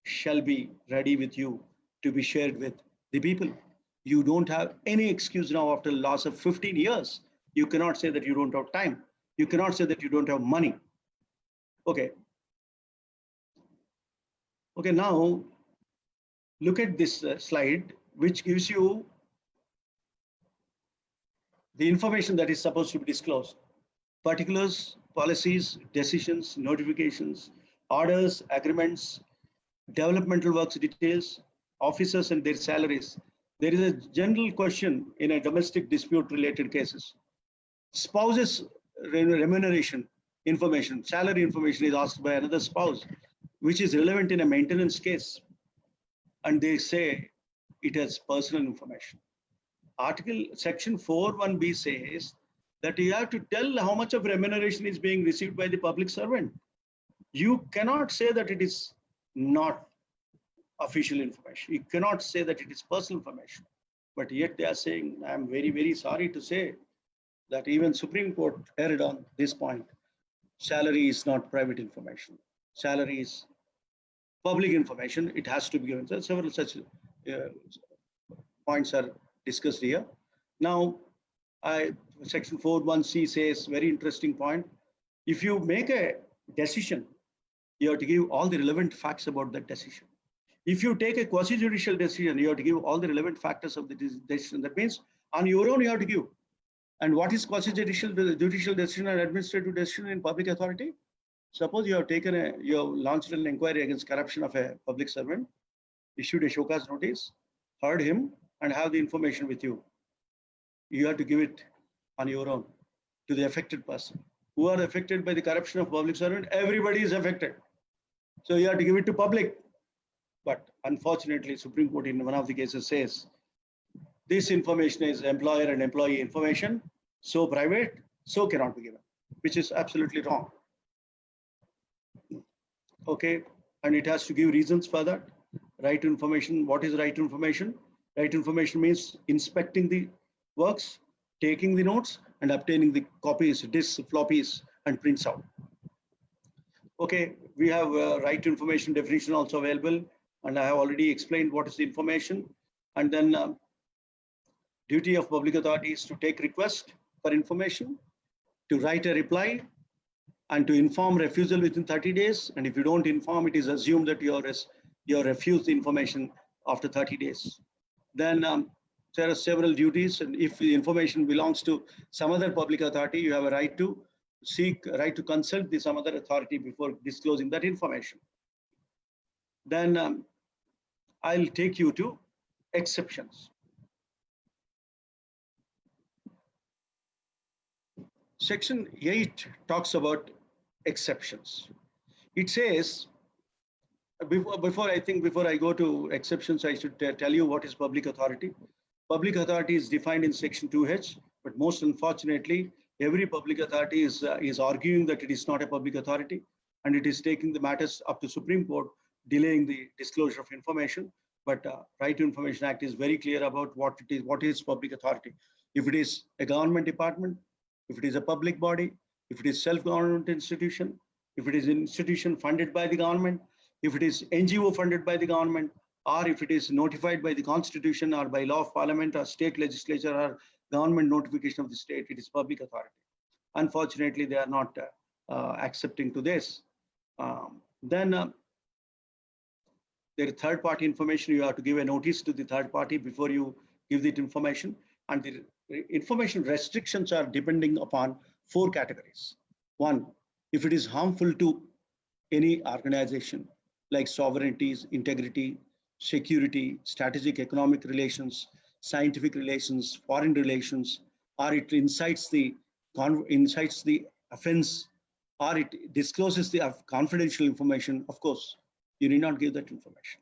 shall be ready with you to be shared with the people. You don't have any excuse now after the loss of 15 years. You cannot say that you don't have time. You cannot say that you don't have money. Okay. Okay, now look at this slide, which gives you the information that is supposed to be disclosed. Particulars, policies, decisions, notifications, orders, agreements, developmental works details, officers and their salaries. There is a general question in a domestic dispute related cases. Spouses remuneration information, salary information is asked by another spouse, which is relevant in a maintenance case. And they say it has personal information. Section 4(1)(b) says that you have to tell how much of remuneration is being received by the public servant. You cannot say that it is not official information. You cannot say that it is personal information. But yet they are saying, I am very, very sorry to say that even Supreme Court erred on this point. Salary is not private information. Salary is public information. It has to be given. So several such points are discussed here. Now, Section 4(1)(c) says, very interesting point. If you make a decision, you have to give all the relevant facts about that decision. If you take a quasi-judicial decision, you have to give all the relevant factors of the decision. That means on your own, you have to give. And what is quasi-judicial decision and administrative decision in public authority? Suppose you have launched an inquiry against corruption of a public servant, issued a show cause notice, heard him, and have the information with you. You have to give it on your own to the affected person. Who are affected by the corruption of public servant? Everybody is affected. So you have to give it to public. But unfortunately, Supreme Court in one of the cases says, this information is employer and employee information, so private, so cannot be given, which is absolutely wrong. Okay, and it has to give reasons for that. Right to information, what is right to information? Right to information means inspecting the works, taking the notes, and obtaining the copies, disks, floppies, and prints out. Okay, we have right to information definition also available, and I have already explained what is the information. And then duty of public authorities to take request for information, to write a reply, and to inform refusal within 30 days. And if you don't inform, it is assumed that you're refused the information after 30 days. Then there are several duties, and if the information belongs to some other public authority, you have a right to consult some other authority before disclosing that information. Then I'll take you to exceptions. Section 8 talks about exceptions. It says, before I go to exceptions, I should tell you what is public authority. Public authority is defined in section 2H, but most unfortunately, every public authority is arguing that it is not a public authority, and it is taking the matters up to Supreme Court, delaying the disclosure of information. But Right to Information Act is very clear about what is public authority. If it is a government department, if it is a public body, if it is self-government institution, if it is an institution funded by the government, if it is NGO funded by the government, or if it is notified by the Constitution or by law of Parliament or state legislature or government notification of the state, it is public authority. Unfortunately, they are not accepting to this. Then there is third-party information. You have to give a notice to the third party before you give the information. And the information restrictions are depending upon 4 categories. 1, if it is harmful to any organization, like sovereignties, integrity, security, strategic economic relations, scientific relations, foreign relations, or it incites the offense, or it discloses the confidential information, of course, you need not give that information.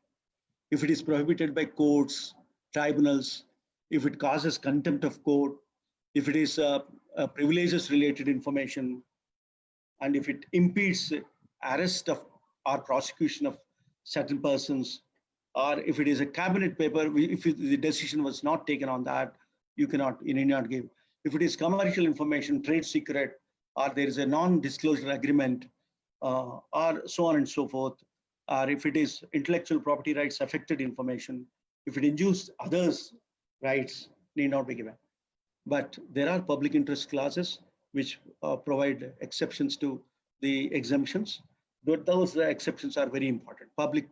If it is prohibited by courts, tribunals, if it causes contempt of court, if it is privileges related information, and if it impedes arrest of or prosecution of certain persons, or if it is a cabinet paper, if the decision was not taken on that, you need not give. If it is commercial information, trade secret, or there is a non-disclosure agreement, or so on and so forth, or if it is intellectual property rights affected information, if it injures others' rights, need not be given. But there are public interest clauses which provide exceptions to the exemptions. But those exceptions are very important. Public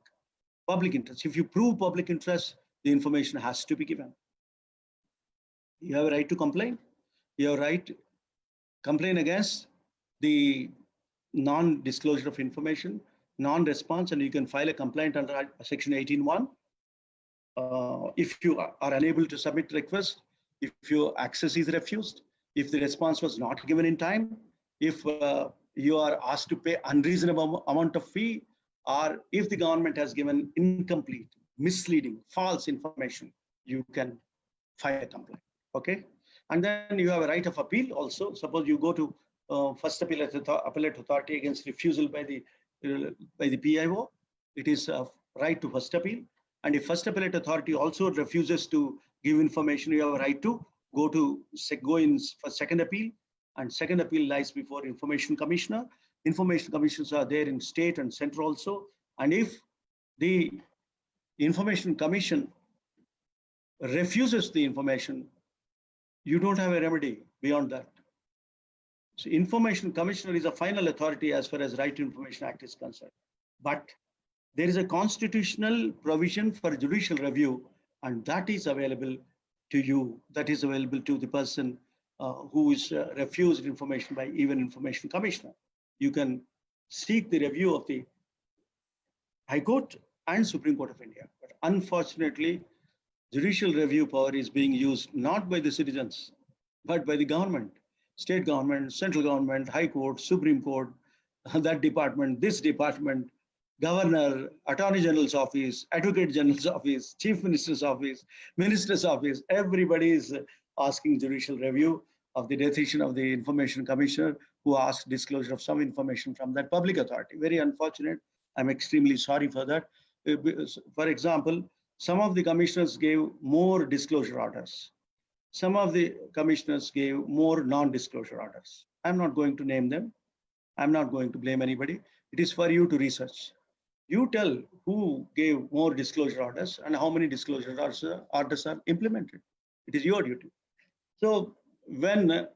interest. If you prove public interest, the information has to be given. You have a right to complain. You have a right to complain against the non-disclosure of information, non-response, and you can file a complaint under section 18(1). If you are unable to submit request, if your access is refused, if the response was not given in time, if you are asked to pay unreasonable amount of fee, or if the government has given incomplete, misleading, false information, you can file a complaint. Okay, and then you have a right of appeal also. Suppose you go to first appellate authority against refusal by the PIO, it is a right to first appeal. And if first appellate authority also refuses to give information, you have a right to go in for second appeal, and second appeal lies before Information Commissioner. Information commissions are there in state and central also. And if the Information Commission refuses the information, you don't have a remedy beyond that. So Information Commissioner is a final authority as far as Right to Information Act is concerned. But there is a constitutional provision for judicial review, and that is available to you. That is available to the person who is refused information by even Information Commissioner. You can seek the review of the High Court and Supreme Court of India. But unfortunately, judicial review power is being used not by the citizens, but by the government, state government, central government, High Court, Supreme Court, that department, this department, Governor, Attorney General's office, Advocate General's office, Chief Minister's office, Minister's office. Everybody is asking judicial review of the decision of the Information Commissioner, who asked disclosure of some information from that public authority. Very unfortunate. I'm extremely sorry for that. For example, some of the commissioners gave more disclosure orders. Some of the commissioners gave more non-disclosure orders. I'm not going to name them. I'm not going to blame anybody. It is for you to research. You tell who gave more disclosure orders and how many disclosure orders are implemented. It is your duty. So when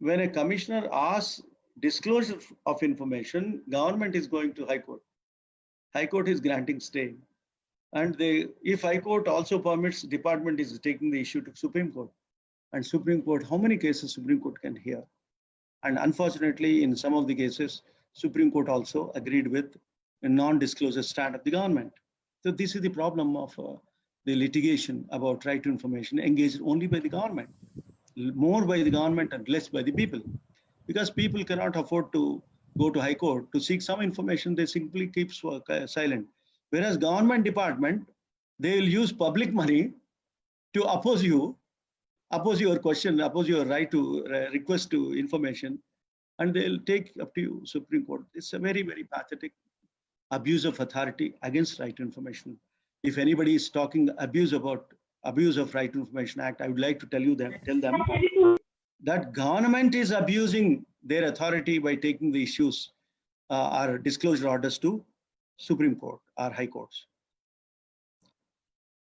when a commissioner asks disclosure of information, government is going to High Court. High Court is granting stay. And if High Court also permits, department is taking the issue to Supreme Court. And Supreme Court, how many cases Supreme Court can hear? And unfortunately, in some of the cases, Supreme Court also agreed with a non-disclosure stand of the government. So this is the problem of the litigation about right to information engaged only by the government, more by the government and less by the people. Because people cannot afford to go to High Court to seek some information, they simply keep silent. Whereas government department, they will use public money to oppose you, oppose your question, oppose your right to request to information, and they'll take up to you Supreme Court. It's a very, very pathetic abuse of authority against right to information. If anybody is talking abuse of Right to Information Act, I would like to tell them that government is abusing their authority by taking the issues or disclosure orders to Supreme Court or High Courts.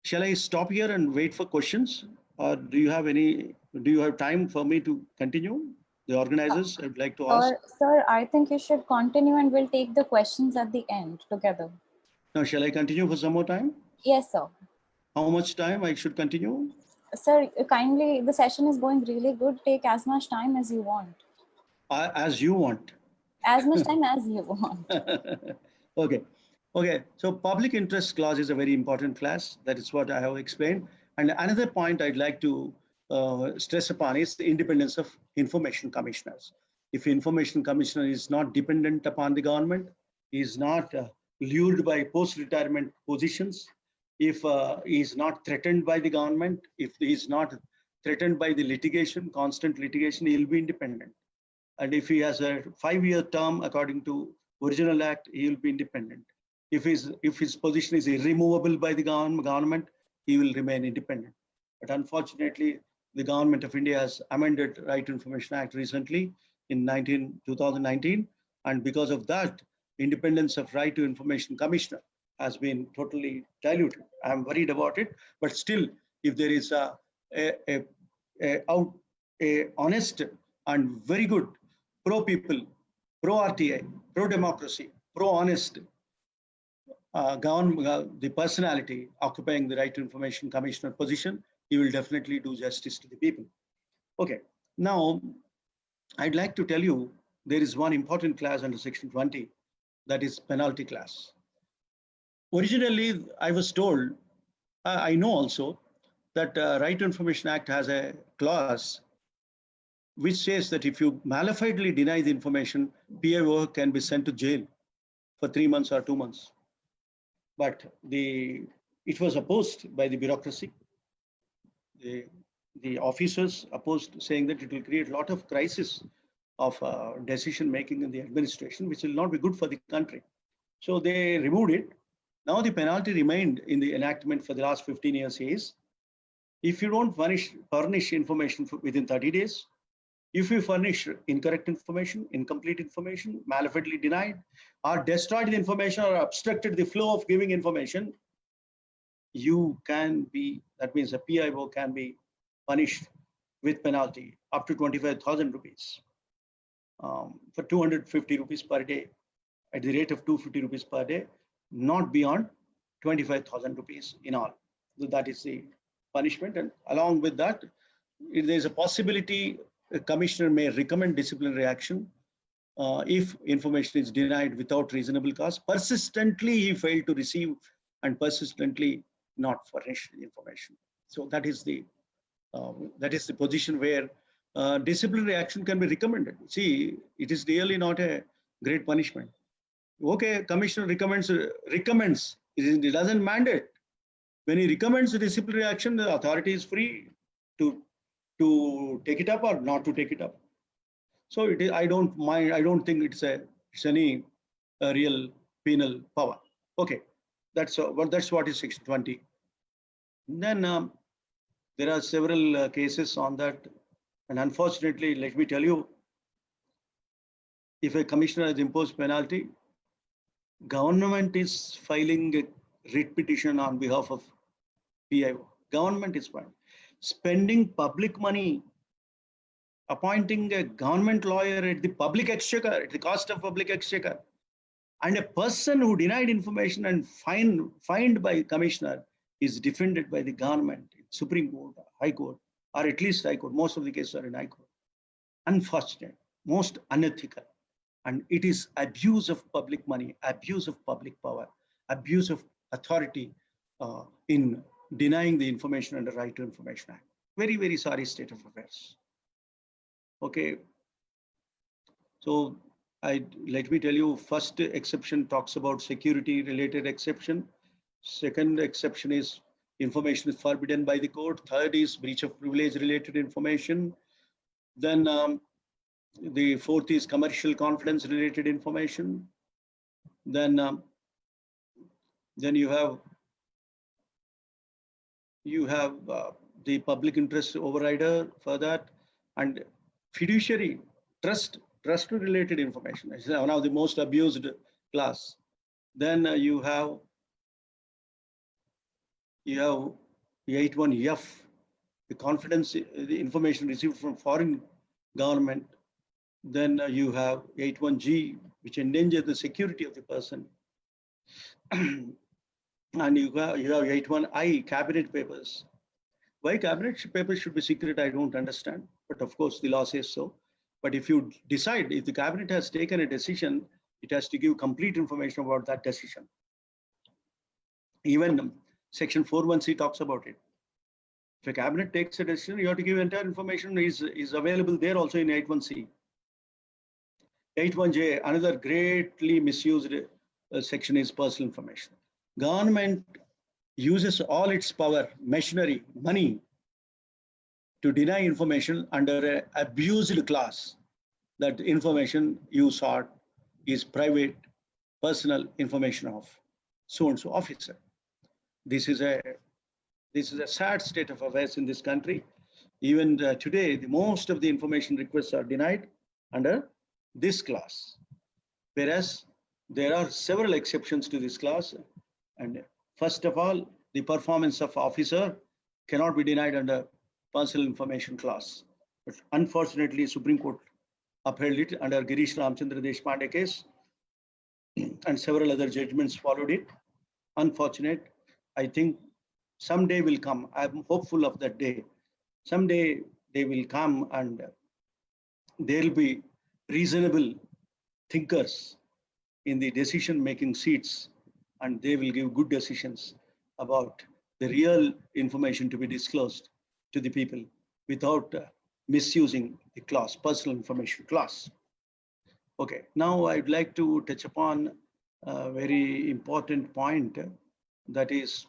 Shall I stop here and wait for questions? Or do you have time for me to continue? The organizers, I'd like to ask. Sir, I think you should continue and we'll take the questions at the end together. Now, shall I continue for some more time? Yes, sir. How much time I should continue? Sir, kindly, the session is going really good. Take as much time as you want. As you want. As much time as you want. Okay. So public interest clause is a very important class. That is what I have explained. And another point I'd like to stress upon is the independence of information commissioners. If information commissioner is not dependent upon the government, is not lured by post-retirement positions, if he is not threatened by the government, if he is not threatened by the litigation, constant litigation, he will be independent. And if he has a 5-year term according to original act, he will be independent. If his position is irremovable by the government, he will remain independent. But unfortunately, the government of India has amended Right to Information Act recently in 2019. And because of that, independence of Right to Information Commissioner has been totally diluted. I'm worried about it, but still, if there is a honest and very good pro-people, pro-RTI, pro-democracy, pro-honest the personality occupying the Right to Information Commissioner position, he will definitely do justice to the people. Okay, now I'd like to tell you there is one important class under Section 20, that is penalty class. Originally, I was told, I know also that Right to Information Act has a clause which says that if you malafidely deny the information, PIO can be sent to jail for 3 months or 2 months. But it was opposed by the bureaucracy. The officers opposed, saying that it will create a lot of crisis of decision making in the administration, which will not be good for the country. So they removed it. Now the penalty remained in the enactment for the last 15 years is, if you don't furnish information within 30 days, if you furnish incorrect information, incomplete information, malafidly denied, or destroyed the information or obstructed the flow of giving information, you can be, that means a PIO can be punished with penalty up to 25,000 rupees for 250 rupees per day at the rate of 250 rupees per day, not beyond 25,000 rupees in all. So that is the punishment. And along with that, if there is a possibility, a commissioner may recommend disciplinary action if information is denied without reasonable cause. Persistently, he failed to receive and persistently not furnish the information. So that is the position where disciplinary action can be recommended. See, it is really not a great punishment. Okay, commissioner recommends. It doesn't mandate. When he recommends a disciplinary action, the authority is free to take it up or not to take it up. So it is, I don't mind. I don't think it's any real penal power. Okay, that's what is Section 20. Then there are several cases on that, and unfortunately, let me tell you, if a commissioner has imposed penalty, government is filing a writ petition on behalf of PIO. Government is spending public money appointing a government lawyer at the public exchequer, at the cost of public exchequer, and a person who denied information and fined by commissioner is defended by the government, Supreme Court, High Court, or at least High Court. Most of the cases are in High Court. Unfortunate, most unethical, and it is abuse of public money, abuse of public power, abuse of authority in denying the information under Right to Information Act. Very, very sorry state of affairs. Okay, so let me tell you, first exception talks about security related exception. Second exception is information is forbidden by the court. Third is breach of privilege related information. Then the fourth is commercial confidence related information. Then you have the public interest overrider for that, and fiduciary trust related information. It's one of the most abused class. Then you have 81F, the confidence, the information received from foreign government. Then you have 81G, which endangers the security of the person. And you have 81I, cabinet papers. Why cabinet papers should be secret, I don't understand. But of course, the law says so. But if you decide, if the cabinet has taken a decision, it has to give complete information about that decision. Even section 41C talks about it. If a cabinet takes a decision, you have to give entire information is available there also in 81C. 81J, another greatly misused section is personal information. Government uses all its power, machinery, money to deny information under an abused class. That information you sought is private, personal information of so-and-so officer. This is a sad state of affairs in this country. Even today, most of the information requests are denied under this class, whereas there are several exceptions to this class. And first of all, the performance of officer cannot be denied under personal information class. But unfortunately, Supreme Court upheld it under Girish Ramchandra Deshpande case, and several other judgments followed it. Unfortunate. I think someday will come. I'm hopeful of that day. Someday they will come and there will be reasonable thinkers in the decision-making seats, and they will give good decisions about the real information to be disclosed to the people without misusing the clause, personal information clause. Okay, now I'd like to touch upon a very important point, that is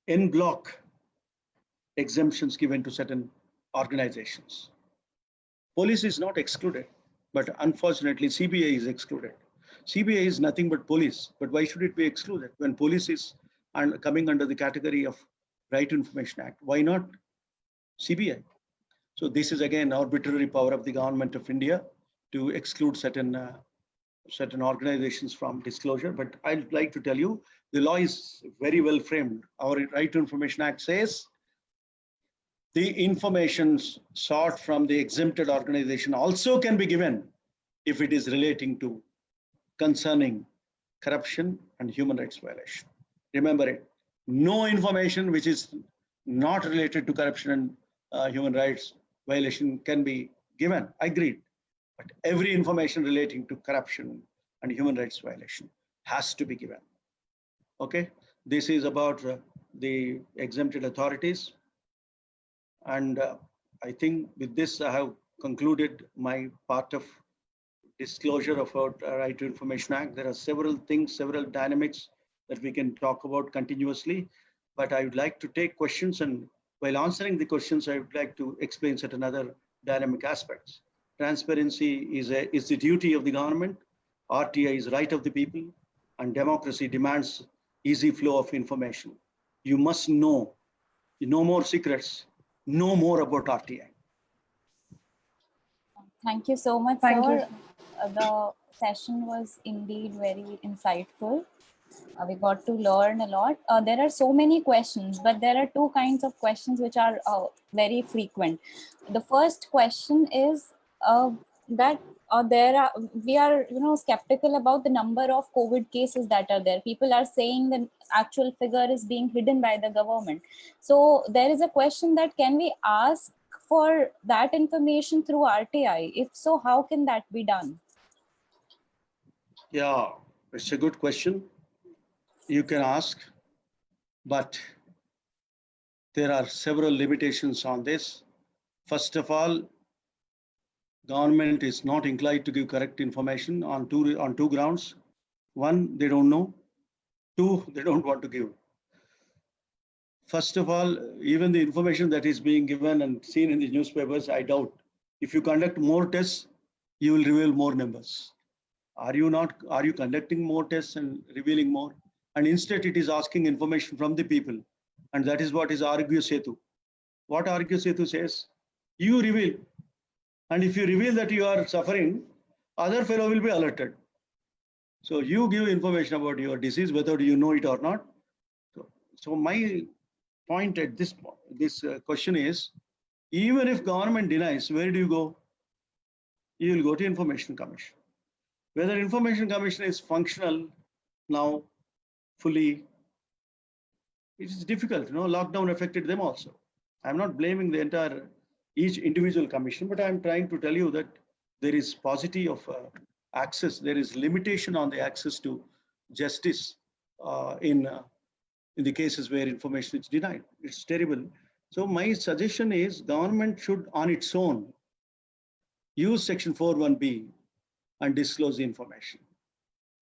en bloc exemptions given to certain organizations. Police is not excluded, but unfortunately CBI is excluded. CBI is nothing but police, but why should it be excluded when police is coming under the category of Right to Information Act? Why not CBI? So this is again arbitrary power of the government of India to exclude certain organizations from disclosure. But I'd like to tell you, the law is very well framed. Our Right to Information Act says the information sought from the exempted organization also can be given if it is relating to concerning corruption and human rights violation. Remember it, no information which is not related to corruption and human rights violation can be given, agreed. But every information relating to corruption and human rights violation has to be given. Okay, this is about the exempted authorities. And I think with this, I have concluded my part of disclosure of our Right to Information Act. There are several things, several dynamics that we can talk about continuously, but I would like to take questions, and while answering the questions, I would like to explain certain other dynamic aspects. Transparency is the duty of the government. RTI is right of the people, and democracy demands easy flow of information. You must know, no more secrets, know more about RTI. Thank you so much, Thank sir. you. The session was indeed very insightful. We got to learn a lot. There are so many questions, but there are two kinds of questions which are very frequent. The first question is that we are skeptical about the number of COVID cases that are there. People are saying the actual figure is being hidden by the government. So there is a question that can we ask for that information through RTI? If so, how can that be done? Yeah, it's a good question. You can ask, but there are several limitations on this. First of all, government is not inclined to give correct information on two grounds. One, they don't know. Two, they don't want to give. First of all, even the information that is being given and seen in the newspapers, I doubt. If you conduct more tests, you will reveal more numbers. Are you conducting more tests and revealing more? And instead it is asking information from the people. And that is what is Argya Setu. What Argya Setu says, you reveal. And if you reveal that you are suffering, other fellow will be alerted. So you give information about your disease, whether you know it or not. So my point at this question is, even if government denies, where do you go? You will go to Information Commission. Whether Information Commission is functional now fully, it is difficult. Lockdown affected them also. I'm not blaming each individual commission, but I'm trying to tell you that there is paucity of access. There is limitation on the access to justice in the cases where information is denied. It's terrible. So my suggestion is government should on its own use section 41B and disclose the information.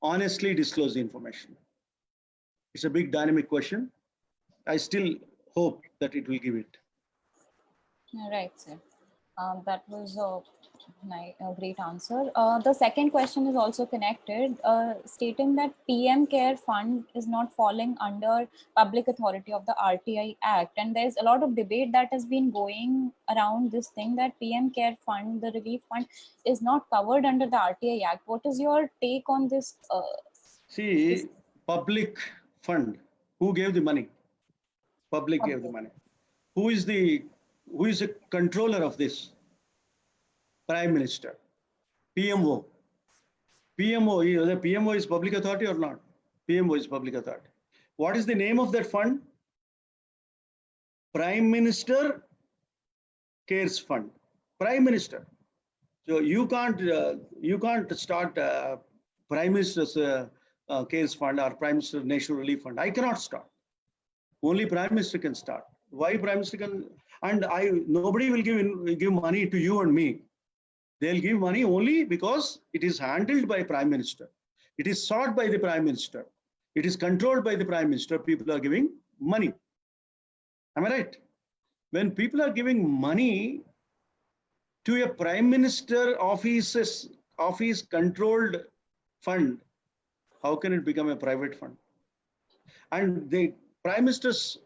Honestly disclose the information. It's a big dynamic question. I still hope that it will give it. Right, sir. That was a great answer. The second question is also connected, stating that PM Care Fund is not falling under public authority of the RTI Act. And there's a lot of debate that has been going around this thing that PM Care Fund, the relief fund, is not covered under the RTI Act. What is your take on this? See, public fund, who gave the money? Public gave the money. Who is the controller of this? Prime Minister. PMO. PMO, the PMO is public authority or not? PMO is public authority. What is the name of that fund? Prime Minister Cares Fund. Prime Minister. So you can't start Prime Minister's Cares Fund or Prime Minister National Relief Fund. I cannot start. Only Prime Minister can start. Why Prime Minister can? And nobody will give money to you and me. They'll give money only because it is handled by Prime Minister. It is sought by the Prime Minister. It is controlled by the Prime Minister. People are giving money. Am I right? When people are giving money to a Prime Minister office controlled fund, how can it become a private fund? And the Prime Minister's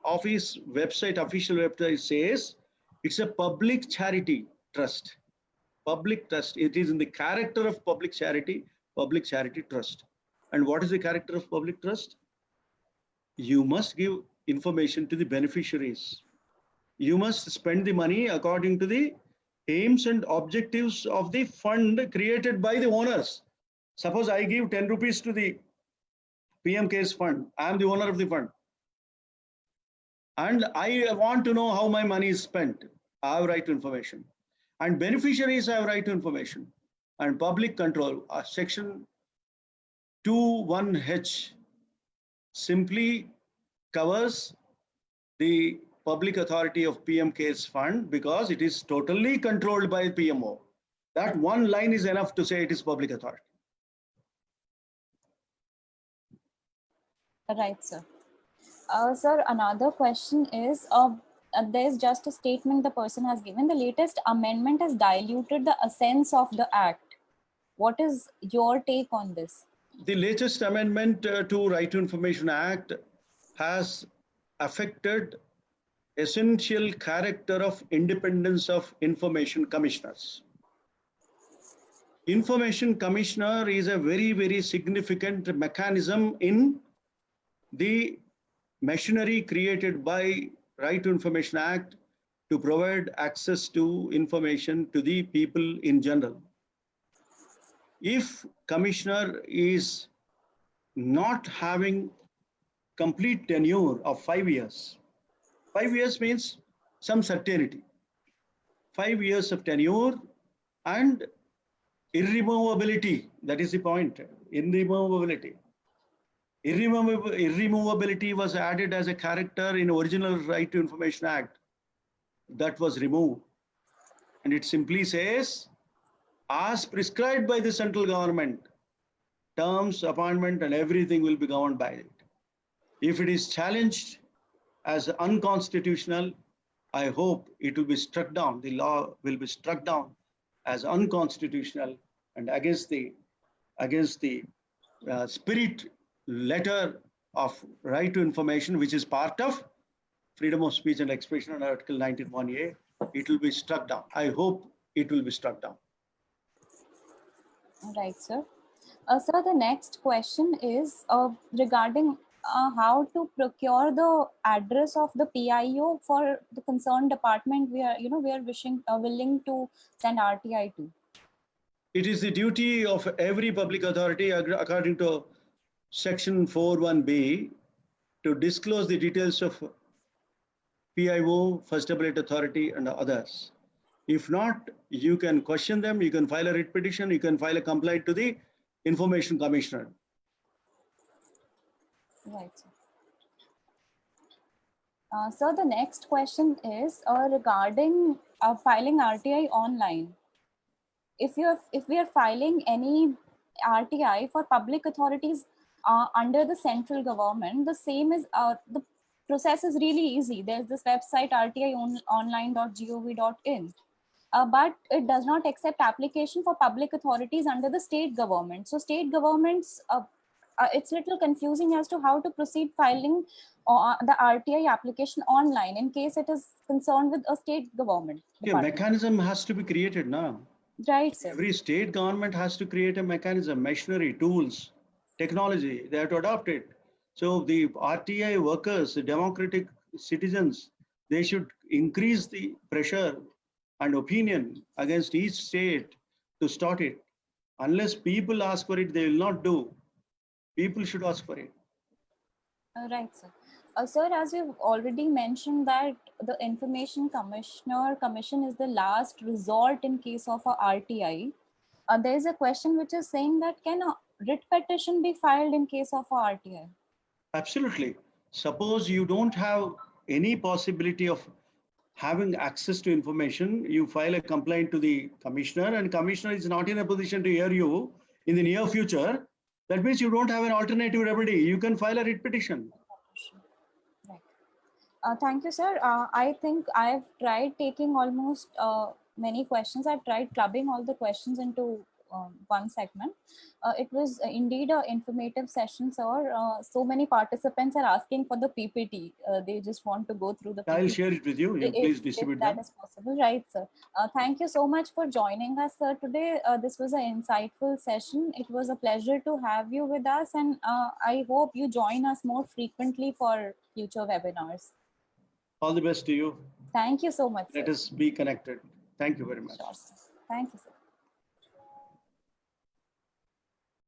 office website, official website says it's a public charity trust. Public trust. It is in the character of public charity trust. And what is the character of public trust? You must give information to the beneficiaries. You must spend the money according to the aims and objectives of the fund created by the owners. Suppose I give 10 rupees to the PM Cares Fund. I am the owner of the fund. And I want to know how my money is spent. I have right to information. And beneficiaries have right to information. And public control, section 21H simply covers the public authority of PM Cares Fund because it is totally controlled by PMO. That one line is enough to say it is public authority. Right, sir. Sir, another question is, there's just a statement the person has given. The latest amendment has diluted the essence of the act. What is your take on this? The latest amendment to Right to Information Act has affected essential character of independence of information commissioners. Information Commissioner is a very, very significant mechanism in the machinery created by Right to Information Act to provide access to information to the people in general. If Commissioner is not having complete tenure of 5 years, 5 years means some certainty. 5 years of tenure and irremovability, that is the point, irremovability. Irremovability was added as a character in original Right to Information Act. That was removed. And it simply says, as prescribed by the central government, terms, appointment, and everything will be governed by it. If it is challenged as unconstitutional, I hope it will be struck down. The law will be struck down as unconstitutional and against the spirit letter of right to information, which is part of freedom of speech and expression under Article 19(1)(a). It will be struck down. I hope it will be struck down. Right, sir. Sir, the next question is regarding how to procure the address of the PIO for the concerned department we are willing to send RTI to. It is the duty of every public authority, according to Section 4(1)(b), to disclose the details of PIO, First Appellate Authority, and others. If not, you can question them, you can file a writ petition, you can file a complaint to the Information Commissioner. Right, sir. So the next question is regarding filing RTI online. If we are filing any RTI for public authorities under the central government, the same is the process is really easy. There's this website rtionline.gov.in. But it does not accept application for public authorities under the state government. So state governments, it's a little confusing as to how to proceed filing the RTI application online in case it is concerned with a state government. Yeah, mechanism has to be created now. Right, sir. Every state government has to create a mechanism, machinery, tools, technology. They have to adopt it. So the RTI workers, the democratic citizens, they should increase the pressure and opinion against each state to start it. Unless people ask for it, they will not do. People should ask for it. Right, sir. Sir, as you've already mentioned that the Information Commission is the last resort in case of a RTI. There is a question which is saying that can a writ petition be filed in case of a RTI? Absolutely. Suppose you don't have any possibility of having access to information, you file a complaint to the commissioner, and commissioner is not in a position to hear you in the near future. That means you don't have an alternative remedy. You can file a writ petition. Right. Thank you, sir. I think I've tried taking almost many questions. I've tried clubbing all the questions into one segment. It was indeed an informative session, sir. So many participants are asking for the PPT. They just want to go through the PPT. I'll share it with you. Please distribute that them. is possible. Right, sir. Thank you so much for joining us, sir, today. This was an insightful session. It was a pleasure to have you with us, and I hope you join us more frequently for future webinars. All the best to you. Thank you so much, sir. Let us be connected. Thank you very much. Sure, sir. Thank you, sir.